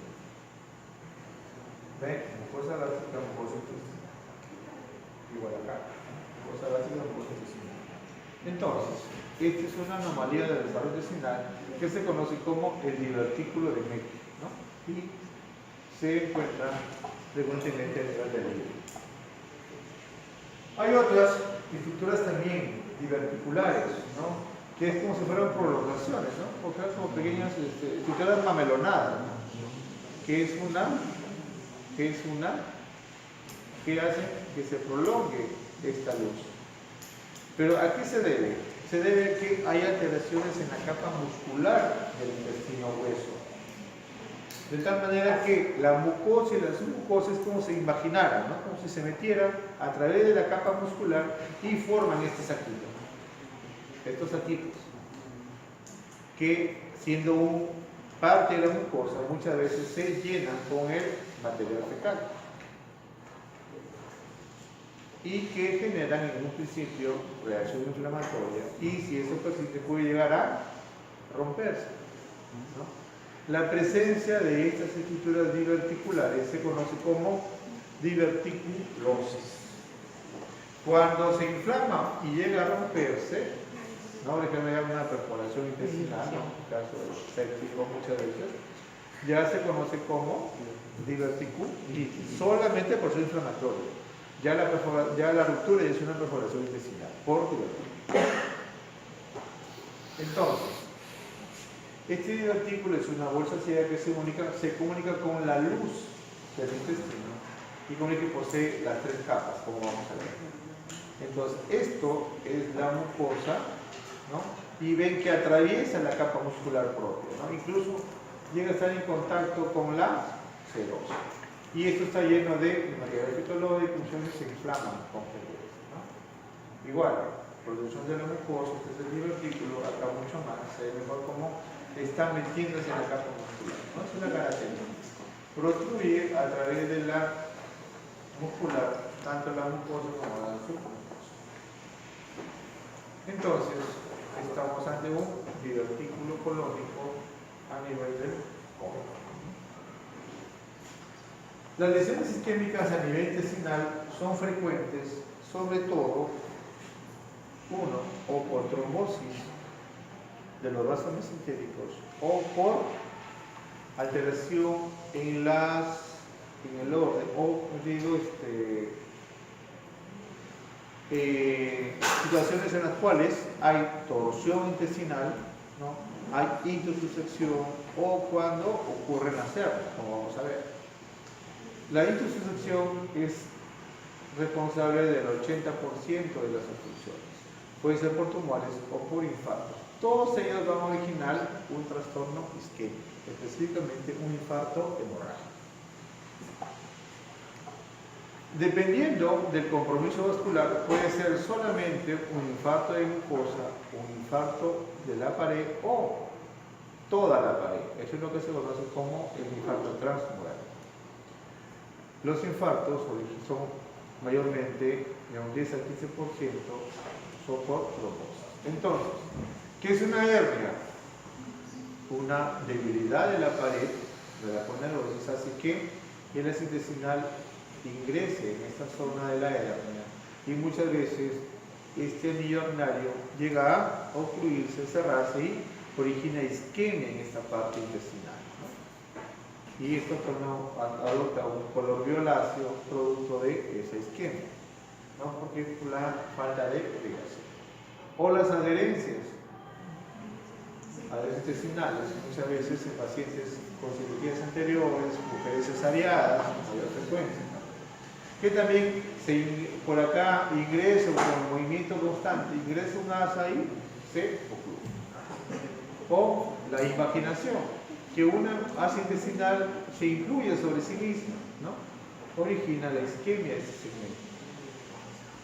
¿Ven? Mucosa gástrica, mucosa intestinal. Igual acá. Mucosa gástrica, mucosa intestinal. Entonces, esta es una anomalía del desarrollo intestinal que se conoce como el divertículo de Mecke, ¿no? Y se encuentra frecuentemente a nivel del hígado. Hay otras estructuras también diverticulares, ¿no?, que es como si fueran prolongaciones, ¿no?, porque son como pequeñas estructuras mamelonadas, ¿no?, que hace que se prolongue esta luz. Pero ¿a qué se debe? Se debe a que hay alteraciones en la capa muscular del intestino grueso. De tal manera que la mucosa y la submucosa es como si se imaginaran, ¿no?, como si se metieran a través de la capa muscular y forman estos saquitos, que siendo parte de la mucosa muchas veces se llenan con el material fecal y que generan en un principio reacción inflamatoria y si eso persiste puede llegar a romperse, ¿no? La presencia de estas estructuras diverticulares se conoce como diverticulosis. Cuando se inflama y llega a romperse, ¿no? Por ejemplo, hay una perforación intestinal, ¿no? En el caso del séptico muchas veces, ya se conoce como diverticulitis, solamente por ser inflamatorio. Ya la ruptura ya es una perforación intestinal, por divertículo. Entonces, este divertículo es una bolsa ciega que se comunica con la luz del intestino y con el que posee las 3 capas, como vamos a ver. Entonces, esto es la mucosa, ¿no? Y ven que atraviesa la capa muscular propia, ¿no? Incluso llega a estar en contacto con la serosa. Y esto está lleno de material fitológico y funciones se inflaman con frecuencia, ¿no? Igual, producción de la mucosa, este es el divertículo, acá mucho más, se ve mejor cómo está metiéndose en la capa muscular, ¿no? Es una característica. Protruye a través de la muscular, tanto la mucosa como la submucosa. Entonces, estamos ante un divertículo colónico a nivel del colon. Las lesiones isquémicas a nivel intestinal son frecuentes, sobre todo, uno, o por trombosis de los vasos mesentéricos o por alteración en el orden, o digo, situaciones en las cuales hay torsión intestinal, ¿no? Hay intussusección o cuando ocurren las hernias, como vamos a ver. La intussusección es responsable del 80% de las obstrucciones. Puede ser por tumores o por infartos. Todos ellos van a originar un trastorno isquémico, específicamente un infarto hemorrágico. Dependiendo del compromiso vascular, puede ser solamente un infarto de mucosa, un infarto de la pared o toda la pared. Eso es lo que se conoce como el infarto transmural. Los infartos son mayormente de un 10 al 15% son por trombosis. Entonces, ¿qué es una hernia? Una debilidad de la pared de la aponeurosis hace que el ácido intestinal ingrese en esta zona de la hernia y muchas veces este anillo urinario llega a obstruirse, cerrarse y origina isquemia en esta parte intestinal, ¿no? Y esto adopta un color violáceo producto de esa isquemia, ¿no? Porque es la falta de irrigación. O las adherencias intestinales, muchas veces en pacientes con cirugías anteriores, mujeres cesarianas, con mayor frecuencia, ¿no? Que también por acá ingresa con movimiento constante, ingresa un asa y se ocluye. O la invaginación, que una asa intestinal se incluye sobre sí misma, ¿no? Origina la isquemia de ese segmento.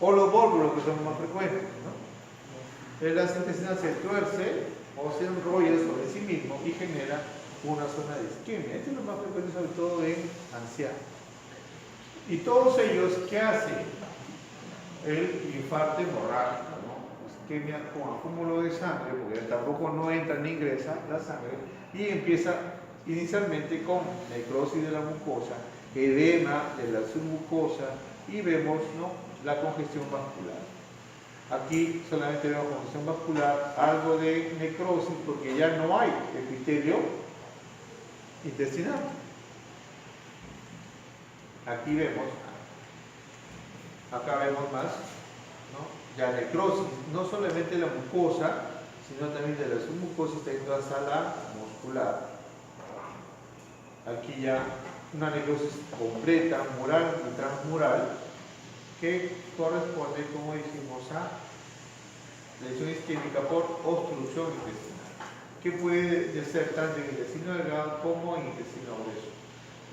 O los vólvulos, que son más frecuentes, ¿no? El asa intestinal se tuerce o se enrolla sobre sí mismo y genera una zona de isquemia. Esto es lo más frecuente, sobre todo en ancianos. Y todos ellos, ¿qué hacen? El infarto hemorrágico, ¿no? Isquemia con acúmulo de sangre, porque tampoco no entra ni ingresa la sangre, y empieza inicialmente con necrosis de la mucosa, edema de la submucosa, y vemos, ¿no?, la congestión vascular. Aquí solamente vemos congestión vascular, algo de necrosis, porque ya no hay epitelio intestinal. Aquí vemos, acá vemos más, ¿no?, ya necrosis, no solamente de la mucosa, sino también de la submucosa, yendo hasta la muscular. Aquí ya una necrosis completa, mural y transmural, que corresponde, como dijimos, a lesión isquémica por obstrucción intestinal, que puede ser tanto en el intestino delgado como en el intestino grueso.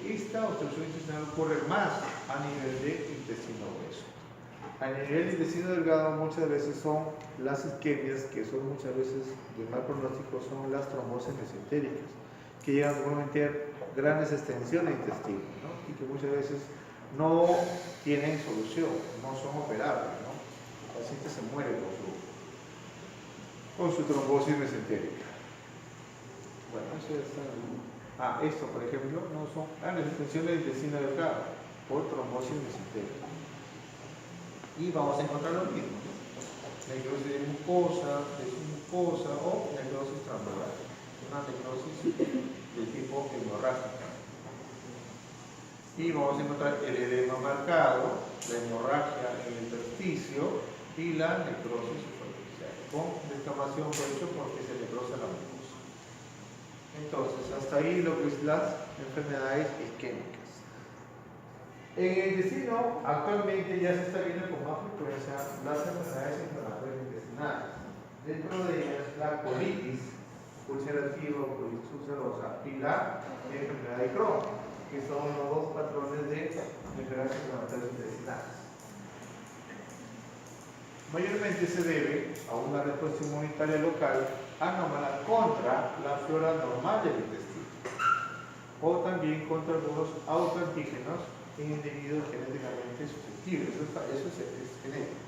Esta obstrucción intestinal ocurre más a nivel de intestino grueso. A nivel de intestino delgado muchas veces son las isquemias, que son muchas veces de mal pronóstico, son las trombosis mesentéricas, que llegan a cometer grandes extensiones de intestino, ¿no? Y que muchas veces no tienen solución, no son operables, ¿no? El paciente se muere con su trombosis mesentérica. Bueno, eso está. Esto, por ejemplo, no son grandes extensiones de intestino delgado por trombosis mesentérica. Y vamos a encontrar lo mismo, ¿no? Necrosis de mucosa, de submucosa, mucosa o necrosis transmural, una necrosis de tipo hemorrágica. Y vamos a encontrar el edema marcado, la hemorragia en el intersticio y la necrosis superficial, con descamación por hecho porque se necrosa la mucosa. Entonces, hasta ahí lo que es las enfermedades isquémicas. En el intestino, actualmente ya se está viendo con más frecuencia las enfermedades inflamatorias intestinales. Dentro de ellas, la colitis ulcerativa o colitis ulcerosa y la enfermedad de Crohn, que son los dos patrones de enfermedades inflamatorias intestinales. Mayormente se debe a una respuesta inmunitaria local anómala contra la flora normal del intestino o también contra algunos autoantígenos en individuos genéticamente susceptibles. Eso es genético.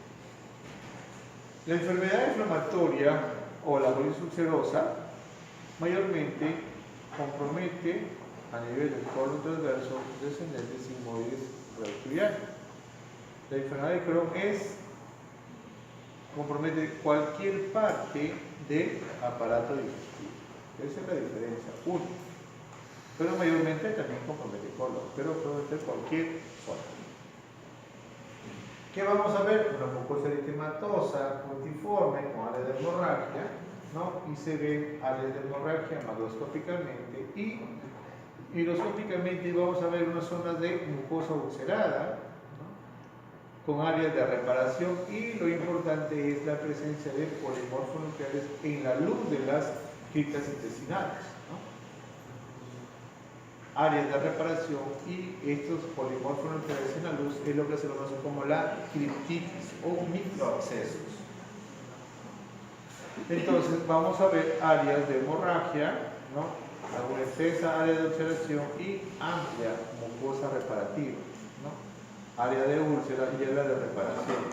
La enfermedad inflamatoria o la colitis ulcerosa mayormente compromete a nivel del colon transverso, descendente, sigmoides, retroviano. La enfermedad de Crohn compromete cualquier parte del aparato digestivo. Esa es la diferencia única. Pero mayormente también compromete el colon, pero puede ser cualquier zona. ¿Qué vamos a ver? Una mucosa eritematosa, multiforme, con áreas de hemorragia, ¿no? Y se ven áreas de hemorragia macroscópicamente y microscópicamente vamos a ver una zona de mucosa ulcerada, ¿no? Con áreas de reparación, y lo importante es la presencia de polimorfos nucleares en la luz de las criptas intestinales, ¿no? Áreas de reparación, y estos polimorfos nucleares en la luz es lo que se conoce como la criptitis o microabscesos. Entonces vamos a ver áreas de hemorragia, ¿no? Alguna extensa área de ulceración y amplia mucosa reparativa, ¿no? Área de úlcera y área de reparación.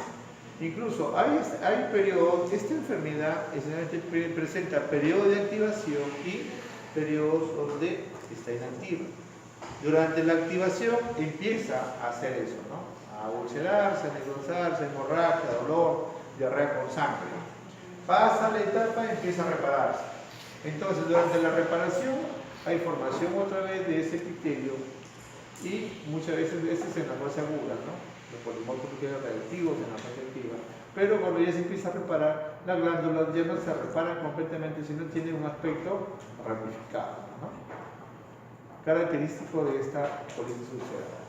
Incluso hay periodos, esta enfermedad presenta periodos de activación y periodos donde está inactiva. Durante la activación empieza a hacer eso, ¿no? A ulcerarse, a necrosarse, hemorragia, dolor, diarrea con sangre. Pasa la etapa y empieza a repararse. Entonces, durante la reparación hay formación otra vez de ese epitelio y muchas veces en la fase aguda, ¿no? Los polimorfos nucleares reactivos en la fase activa. Pero cuando ya se empieza a reparar, las glándulas ya no se reparan completamente, sino tienen un aspecto ramificado, ¿no? Característico de esta colitis ulcerosa,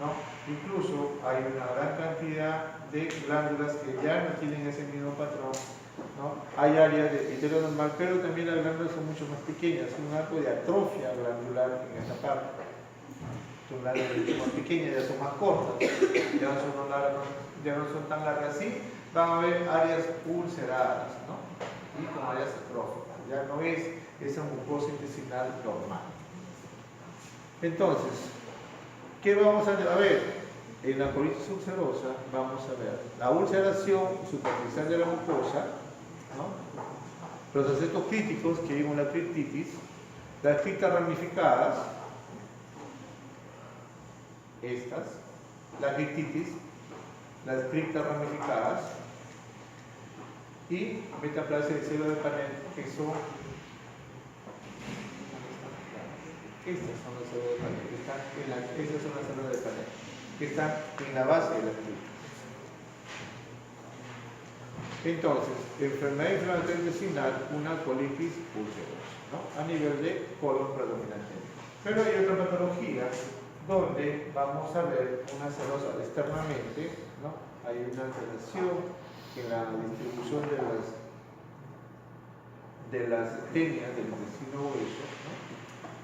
¿no? Incluso hay una gran cantidad de glándulas que ya no tienen ese mismo patrón, ¿no? Hay áreas de epitelio normal, pero también las glándulas son mucho más pequeñas, hay un arco de atrofia glandular en esta parte. Son glándulas mucho más pequeñas, ya son más cortas, ya no son tan largas así. Van a haber áreas ulceradas, ¿no? Y con áreas atróficas, ya no es esa mucosa intestinal normal. Entonces, ¿qué vamos a ver? En la colitis ulcerosa vamos a ver la ulceración superficial de la mucosa, ¿no? Los aspectos críticos que vimos la criptitis, las criptas ramificadas, estas, la criptitis, las criptas ramificadas y metaplasia del cielo de panel, que son estas son las células de panel, estas son las células de panel que están en la base de la cripta. Entonces, enfermedad inflamatoria intestinal, una colitis ulcerosa, ¿no? A nivel de colon predominantemente. Pero hay otra patología donde vamos a ver una cerosa externamente, ¿no? Hay una alteración en la distribución de las tenias del intestino grueso, ¿no?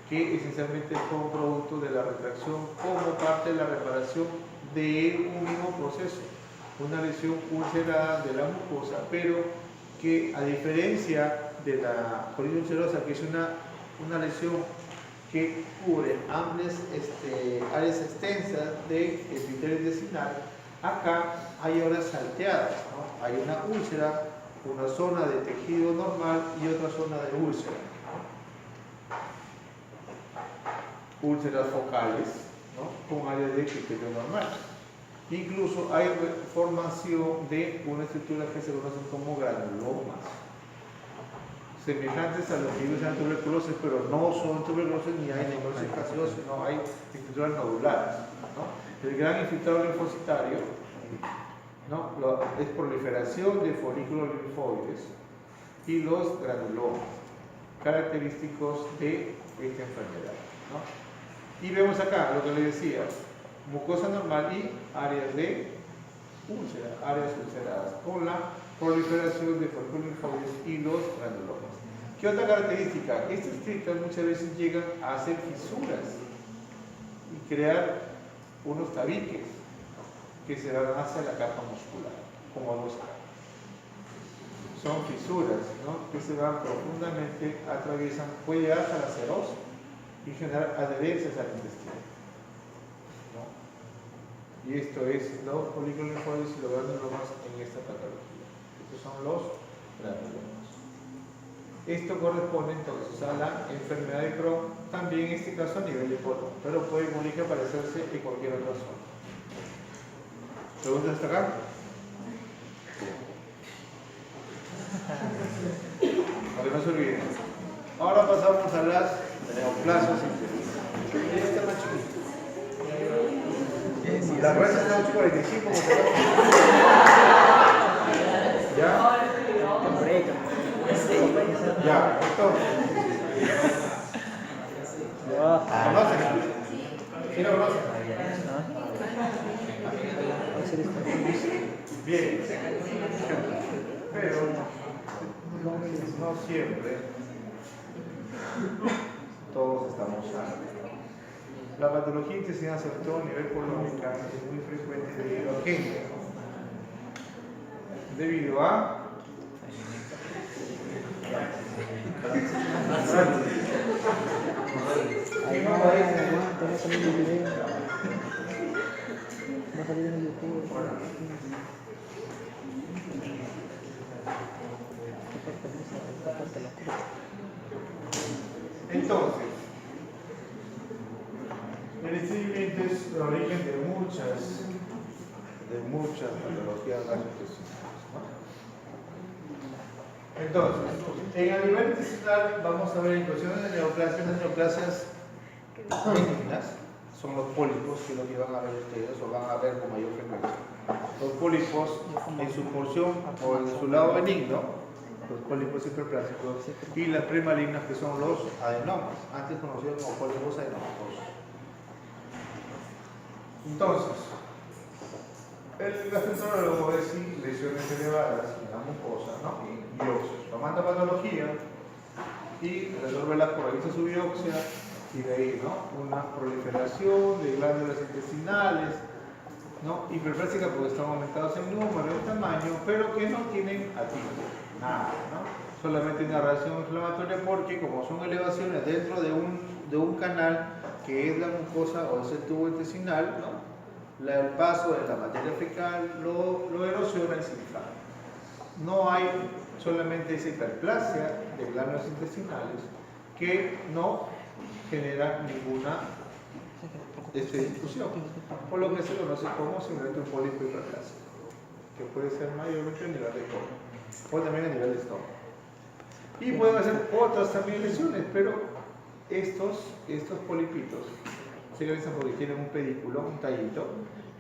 Que esencialmente es un producto de la retracción como parte de la reparación de un mismo proceso, una lesión ulcerada de la mucosa, pero que a diferencia de la colitis ulcerosa, que es una lesión que cubre amplias áreas extensas de epitelio intestinal, acá hay horas salteadas, ¿no? Hay una úlcera, una zona de tejido normal y otra zona de úlcera. Úlceras focales, ¿no? Con áreas de epitelio normal. Incluso hay formación de una estructura que se conoce como granulomas, semejantes a los que usan tuberculosis, pero no son tuberculosis ni hay necrosis gaseosa, no hay estructuras nodulares, ¿no? El gran infiltrado linfocitario, ¿no? Es proliferación de folículos linfoides y los granulomas, característicos de esta enfermedad, ¿no? Y vemos acá lo que le decía, mucosa normal y áreas de úlcera, áreas ulceradas, con la proliferación de folículos linfoides y los granulomas. ¿Qué otra característica? Estas criptas muchas veces llegan a hacer fisuras y crear unos tabiques que se van hacia la capa muscular, como vemos acá. Son fisuras, ¿no? Que se van profundamente, atraviesan, puede llegar hasta la serosa y generar adherencias al intestino, ¿no? Y esto es los folículos linfoides y los granulomas en esta patología. Estos son los granulomas. Esto corresponde entonces a la enfermedad de Crohn, también en este caso a nivel de colon, pero puede morir que aparecerse en cualquier otra zona. ¿Preguntas hasta acá? Para que no se olviden. Ahora pasamos a las neoplasias intestinales. Este está más chiquito. La raza está 845, como se ve. ¿Ya? Ya, entonces. ¿Conocen? ¿Sí lo conocen? Bien. Pero no siempre todos estamos sanos. La patología intestinal, sobre todo a nivel colónico, es muy frecuente debido a qué? Debido a Ahí no va a salir en el video. Va a salir en el YouTube. Entonces, el estreñimiento es el origen de muchas patologías gastrointestinales, ¿no? Entonces, en el nivel intestinal vamos a ver inclusiones de neoplasias. Las neoplasias benignas son los pólipos, que es lo que van a ver ustedes o van a ver con mayor frecuencia. Los pólipos en su porción o en su lado benigno, los pólipos hiperplásicos, y las premalignas, que son los adenomas, antes conocidos como pólipos adenómatos. Entonces, el gastroenterólogo ve si lesiones elevadas en la mucosa, ¿no? Y biopsias. Toma patología y resolverla por realiza su biopsia y de ahí, ¿no? Una proliferación de glándulas intestinales, ¿no? Hiperplásicas porque están aumentados en número, en tamaño, pero que no tienen atípico, nada, ¿no? Solamente una reacción inflamatoria porque como son elevaciones dentro de un canal que es la mucosa o es el tubo intestinal, ¿no? El paso de la materia fecal lo erosiona y se inflama. No hay solamente esa hiperplasia de glándulas intestinales que no genera ninguna discusión, por lo que se conoce como simplemente un pólipo hiperplásico, que puede ser mayormente a nivel de colon o también a nivel de estómago. Y pueden hacer otras también lesiones, pero estos polipitos se realizan porque tienen un pedículo, un tallito,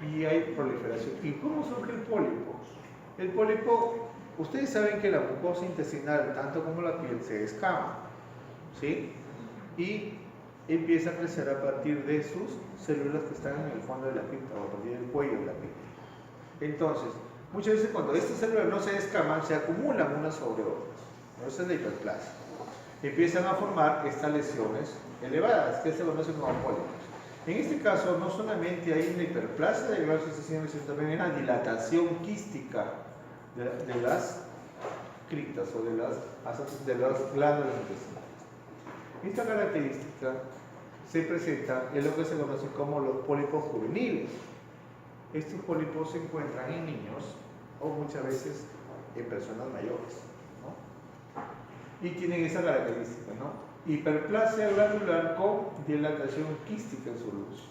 y hay proliferación. ¿Y cómo surge el pólipo? El pólipo, ustedes saben que la mucosa intestinal, tanto como la piel, se descama, ¿sí? Y empieza a crecer a partir de sus células que están en el fondo de la pinta o a partir del cuello de la pinta. Entonces, muchas veces cuando estas células no se descaman, se acumulan unas sobre otras. Esa es la hiperplasia. Empiezan a formar estas lesiones elevadas, que se conocen como pólipos. En este caso, no solamente hay una hiperplasia de glándulas intestinales, sino también hay una dilatación quística de las criptas o de las glándulas intestinales. Esta característica se presenta en lo que se conoce como los pólipos juveniles. Estos pólipos se encuentran en niños o muchas veces en personas mayores, ¿no? Y tienen esa característica, ¿no? Hiperplasia glandular con dilatación quística en su luz,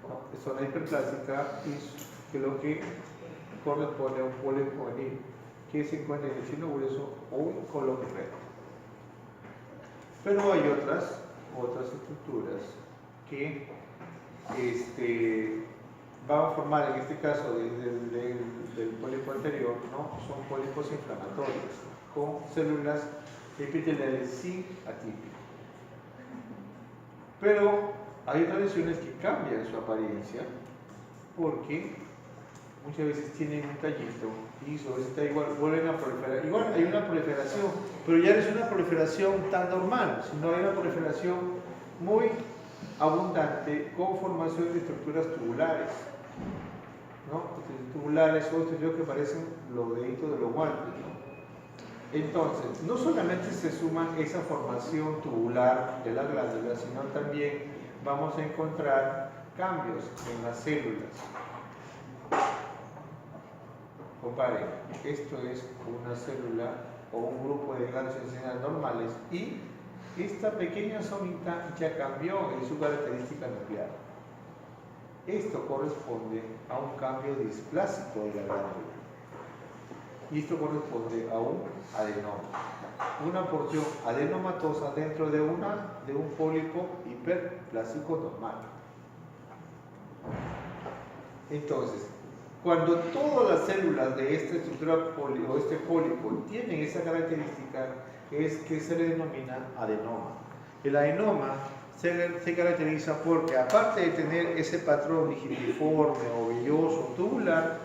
¿no? Es una hiperplásica y que lo que corresponde a un pólipo juvenil que se encuentra en el seno grueso o un colon recto. Pero hay otras estructuras que van a formar, en este caso del pólipo anterior, ¿no? Son pólipos inflamatorios con células epiteliales sin atípico. Pero hay otras lesiones que cambian su apariencia porque muchas veces tienen un tallito y sobre ese tallo igual vuelven a proliferar. Igual hay una proliferación, pero ya no es una proliferación tan normal, sino hay una proliferación muy abundante con formación de estructuras tubulares, ¿no? Tubulares o estructuras que parecen los deditos de los guantes, ¿no? Entonces, no solamente se suma esa formación tubular de la glándula, sino también vamos a encontrar cambios en las células. Comparen, esto es una célula o un grupo de glándulas intestinales normales y esta pequeña zonita ya cambió en su característica nuclear. Esto corresponde a un cambio displásico de la glándula. Y esto corresponde a un adenoma. Una porción adenomatosa dentro de un pólipo hiperplásico normal. Entonces, cuando todas las células de esta estructura o este pólipo tienen esa característica, es que se le denomina adenoma. El adenoma se caracteriza porque, aparte de tener ese patrón digitiforme o velloso tubular,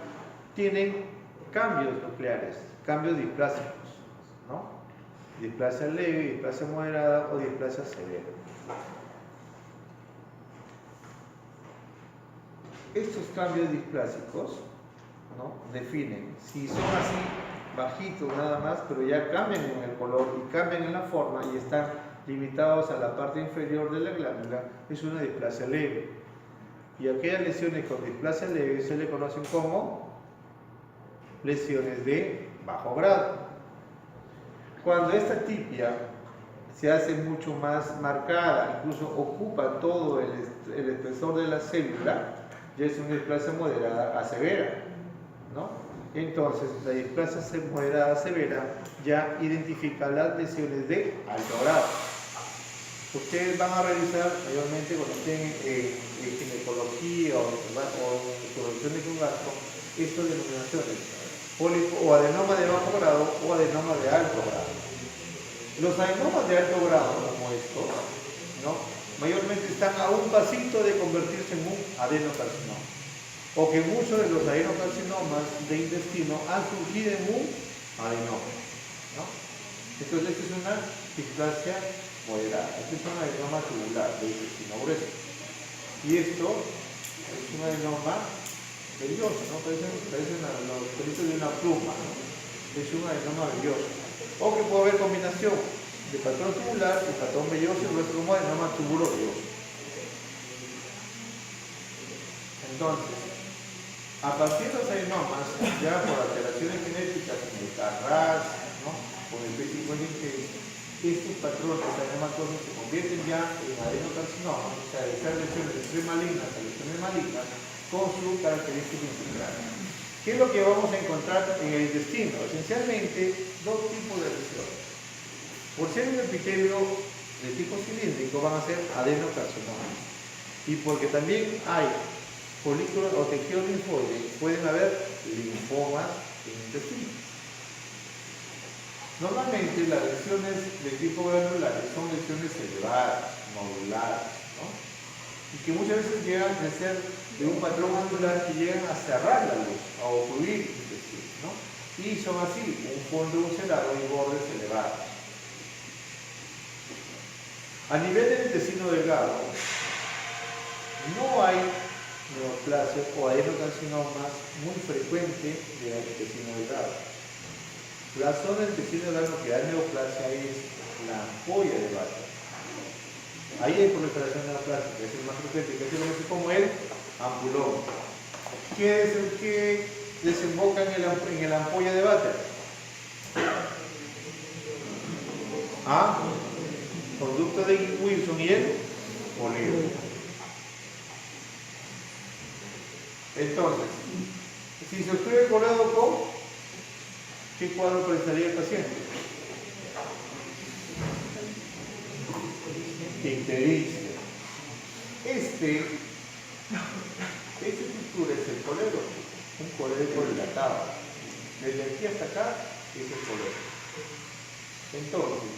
tienen cambios nucleares, cambios displásicos, ¿no? Displasia leve, displasia moderada o displasia severa. Estos cambios displásicos, ¿no? Definen si son así bajitos nada más, pero ya cambian en el color y cambian en la forma y están limitados a la parte inferior de la glándula, es una displasia leve. Y aquellas lesiones con displasia leve se le conocen como lesiones de bajo grado. Cuando esta tipia se hace mucho más marcada, incluso ocupa todo el espesor de la célula, ya es una displasia moderada a severa, ¿no? Entonces, la displasia moderada a severa ya identifica las lesiones de alto grado. Ustedes van a realizar mayormente cuando estén en ginecología o en corrección de un gasto estas denominaciones: pólipo o adenoma de bajo grado o adenoma de alto grado. Los adenomas de alto grado, como estos, ¿no? Mayormente están a un pasito de convertirse en un adenocarcinoma, o que muchos de los adenocarcinomas de intestino han surgido en un adenoma, ¿no? Entonces, esta es una displasia moderada. Este es un adenoma tubular de intestino grueso. Y esto es un adenoma velloso, ¿no? Parecen los pelitos de una pluma, ¿no? Es un adenoma velloso. O que puede haber combinación de patrón tubular y patrón velloso y grueso como adenoma tubulo velloso. Entonces, a partir de los adenomas, ya por alteraciones genéticas como el Carras, ¿no? Con el P56, estos patrones adenomatosos se convierten ya en adenocarcinoma, o sea, de ser lesiones premalignas a lesiones malignas con su característica integral. ¿Qué es lo que vamos a encontrar en el intestino? Esencialmente, dos tipos de lesiones. Por ser un epitelio de tipo cilíndrico, van a ser adenocarcinomas. Y porque también hay folículos o tejido linfoide, pueden haber linfomas en el intestino. Normalmente las lesiones de tipo glandulares son lesiones elevadas, nodulares, ¿no? Y que muchas veces llegan a ser de un patrón glandular que llegan a cerrar la luz, a ocluir el intestino, ¿no? Y son así, un fondo ulcerado y bordes elevados. A nivel del intestino delgado, no hay neoplasias o adenocarcinomas muy frecuentes del intestino delgado. La zona del intestino delgado que da neoplasia es la ampolla de Vater. Ahí hay proliferación neoplásica, es el más frecuente, que se conoce como el ampulón. ¿Qué es el que desemboca en el ampolla de Vater? ¿Ah? Conducto de Wilson y el polido. Entonces, si se obstruye el colado con, ¿qué cuadro presentaría el paciente? ictericia. Esta estructura es el coledo, un coledo dilatado. Desde aquí hasta acá es el coledo. Entonces,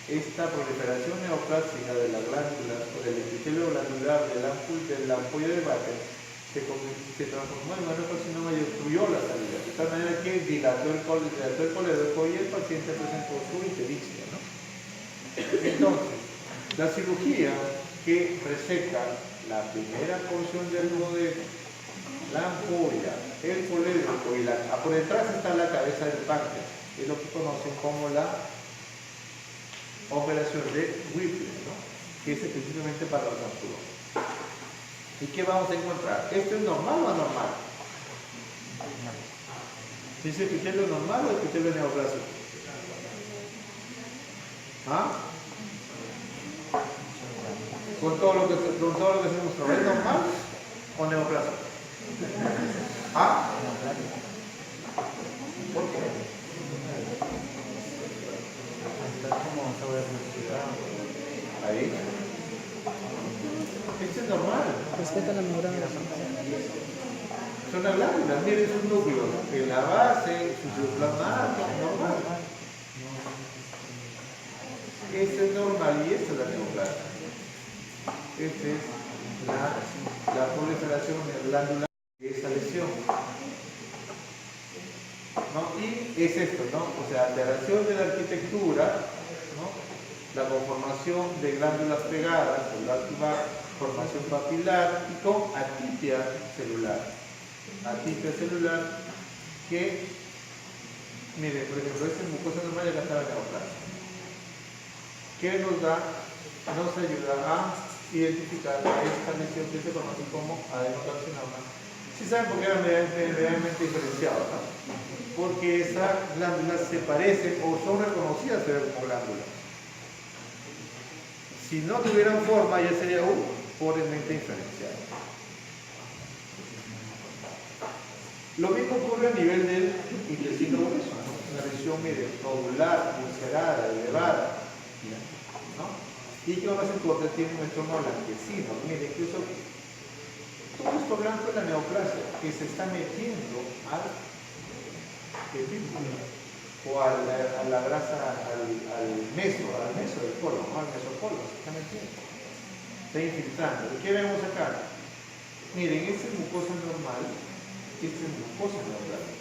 esta proliferación neoplástica de las glándulas o del epitelio glandular de la ampolla de Batten se transformó en un carcinoma y obstruyó la salida, de tal manera que dilató el colédoco y el paciente presentó su ictericia, ¿no? Entonces, la cirugía que reseca la primera porción del duodeno, la ampolla, el colédoco y por detrás está la cabeza del páncreas, es lo que conocen como la operación de Whipple, ¿no? Que es específicamente para los ampulones. ¿Y qué vamos a encontrar? ¿Esto es normal o anormal? ¿Es epitelio normal o epitelio neoplásico? ¿Ah? Con todo lo que se mostró, ¿es normal o neoplásico? ¿Ah? ¿Por qué? Ahí. Esto es normal. Respeta la membrana. Son las glándulas, miren sus núcleos. En la base, su citoplasma normal. Esto es normal y esta es la neoplasia. Esta es la proliferación glandular de esa lesión. ¿No? Y es esto, ¿no? O sea, alteración de la arquitectura, ¿no? La conformación de glándulas pegadas, celular tubar, formación papilar y con atipia celular. Atipia celular que, miren, por ejemplo, esta mucosa normal ya está en la neoplasia. ¿Qué nos da? Nos ayuda a identificar esta lesión que se conoce como adenocarcinoma. Si saben por qué eran realmente diferenciados, ¿no? Porque esas glándulas se parecen o son reconocidas como glándulas. Si no tuvieran forma, ya sería pobremente diferenciado. Lo mismo ocurre a nivel del intestino grueso, ¿no? Una lesión, mire, nodular, ulcerada, elevada, ¿no? Y que más importante tiene un estómago blanquecino. Mire, incluso todo esto blanco es la neoplasia que se está metiendo al epículo o a la grasa, al meso del colon, ¿no? Al mesocolon, se está metiendo, está infiltrando. ¿Qué vemos acá? Miren, esta es mucosa normal, esta es mucosa neoplásica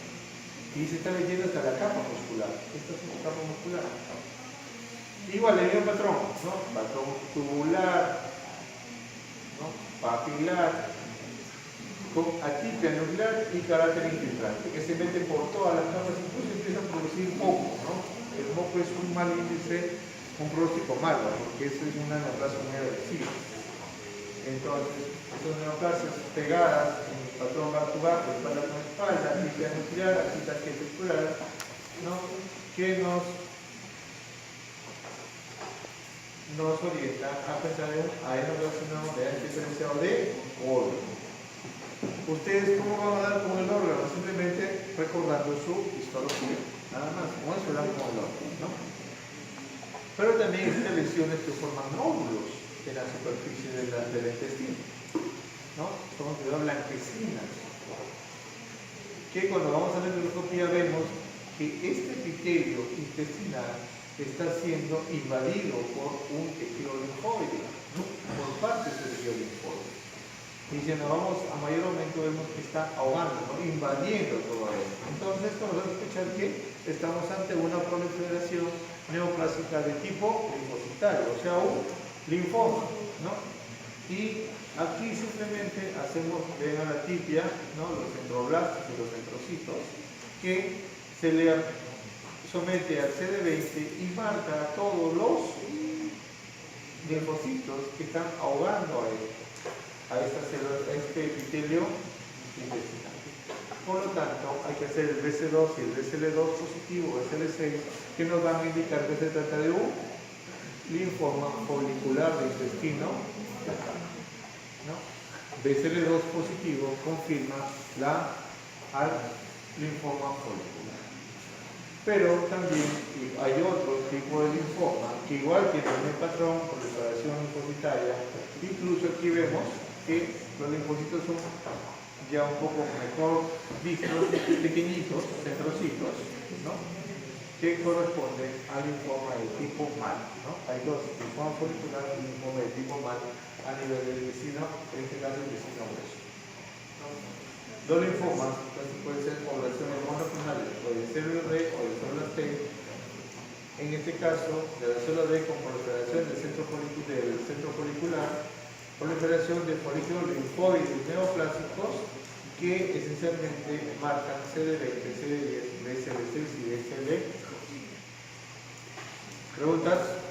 y se está metiendo hasta la capa muscular. Esta es una capa muscular. Igual, el mismo patrón, ¿no? Patrón tubular, ¿no? Papilar, con atipia nuclear y carácter infiltrante, que se mete por todas las capas, incluso empieza a producir moco, ¿no? El moco es un mal índice, un pronóstico malo, porque eso es una neoplasia muy agresiva. Entonces, estas neoplasias pegadas en el patrón tubar, espalda con espalda, atipia nuclear, atipia circular, ¿no? Que nos orienta a pensar en un adenocarcinoma diferenciado de órgano. ¿Ustedes cómo van a dar con el órgano? Simplemente recordando su histología, nada más, como eso dan con el órgano, ¿no? Pero también existen lesiones que forman nódulos en la superficie del intestino, ¿no? Son consideradas blanquecinas, que cuando vamos a la endoscopía vemos que este epitelio intestinal está siendo invadido por un tejido linfóide, ¿no? Por parte de ese tejido linfóide. Y si nos vamos a mayor aumento vemos que está ahogando, ¿no? Invadiendo todo esto. Entonces esto nos hace escuchar que estamos ante una proliferación neoplásica de tipo linfocitario, o sea, un linfoma, ¿no? Y aquí simplemente hacemos, ven a la tibia, ¿no? Los centroblastos y los centrocitos, que se le somete al CD20 y marca a todos los linfocitos que están ahogando a este epitelio intestinal. Por lo tanto, hay que hacer el BC2 y el BCL2 positivo, BCL6, que nos van a indicar que se trata de un linfoma folicular de intestino, ¿no? BCL2 positivo confirma al linfoma folicular. Pero también hay otro tipo de linfoma que igual tiene el patrón, proliferación linfocitaria. Incluso aquí vemos que los linfocitos son ya un poco mejor vistos, pequeñitos, centrocitos, ¿no? Que corresponden al linfoma de tipo MAL, ¿no? Hay dos, linfoma folicular y linfoma de tipo MAL a nivel del intestino, en este caso el intestino grueso. Los linfomas, entonces pueden ser poblaciones monoclonales o de células D o de células T. En este caso, de la célula D con proliferación del centro folicular, proliferación de folículos linfóides neoplásicos que esencialmente marcan CD20, CD10, BCL6 y BCL. ¿Preguntas?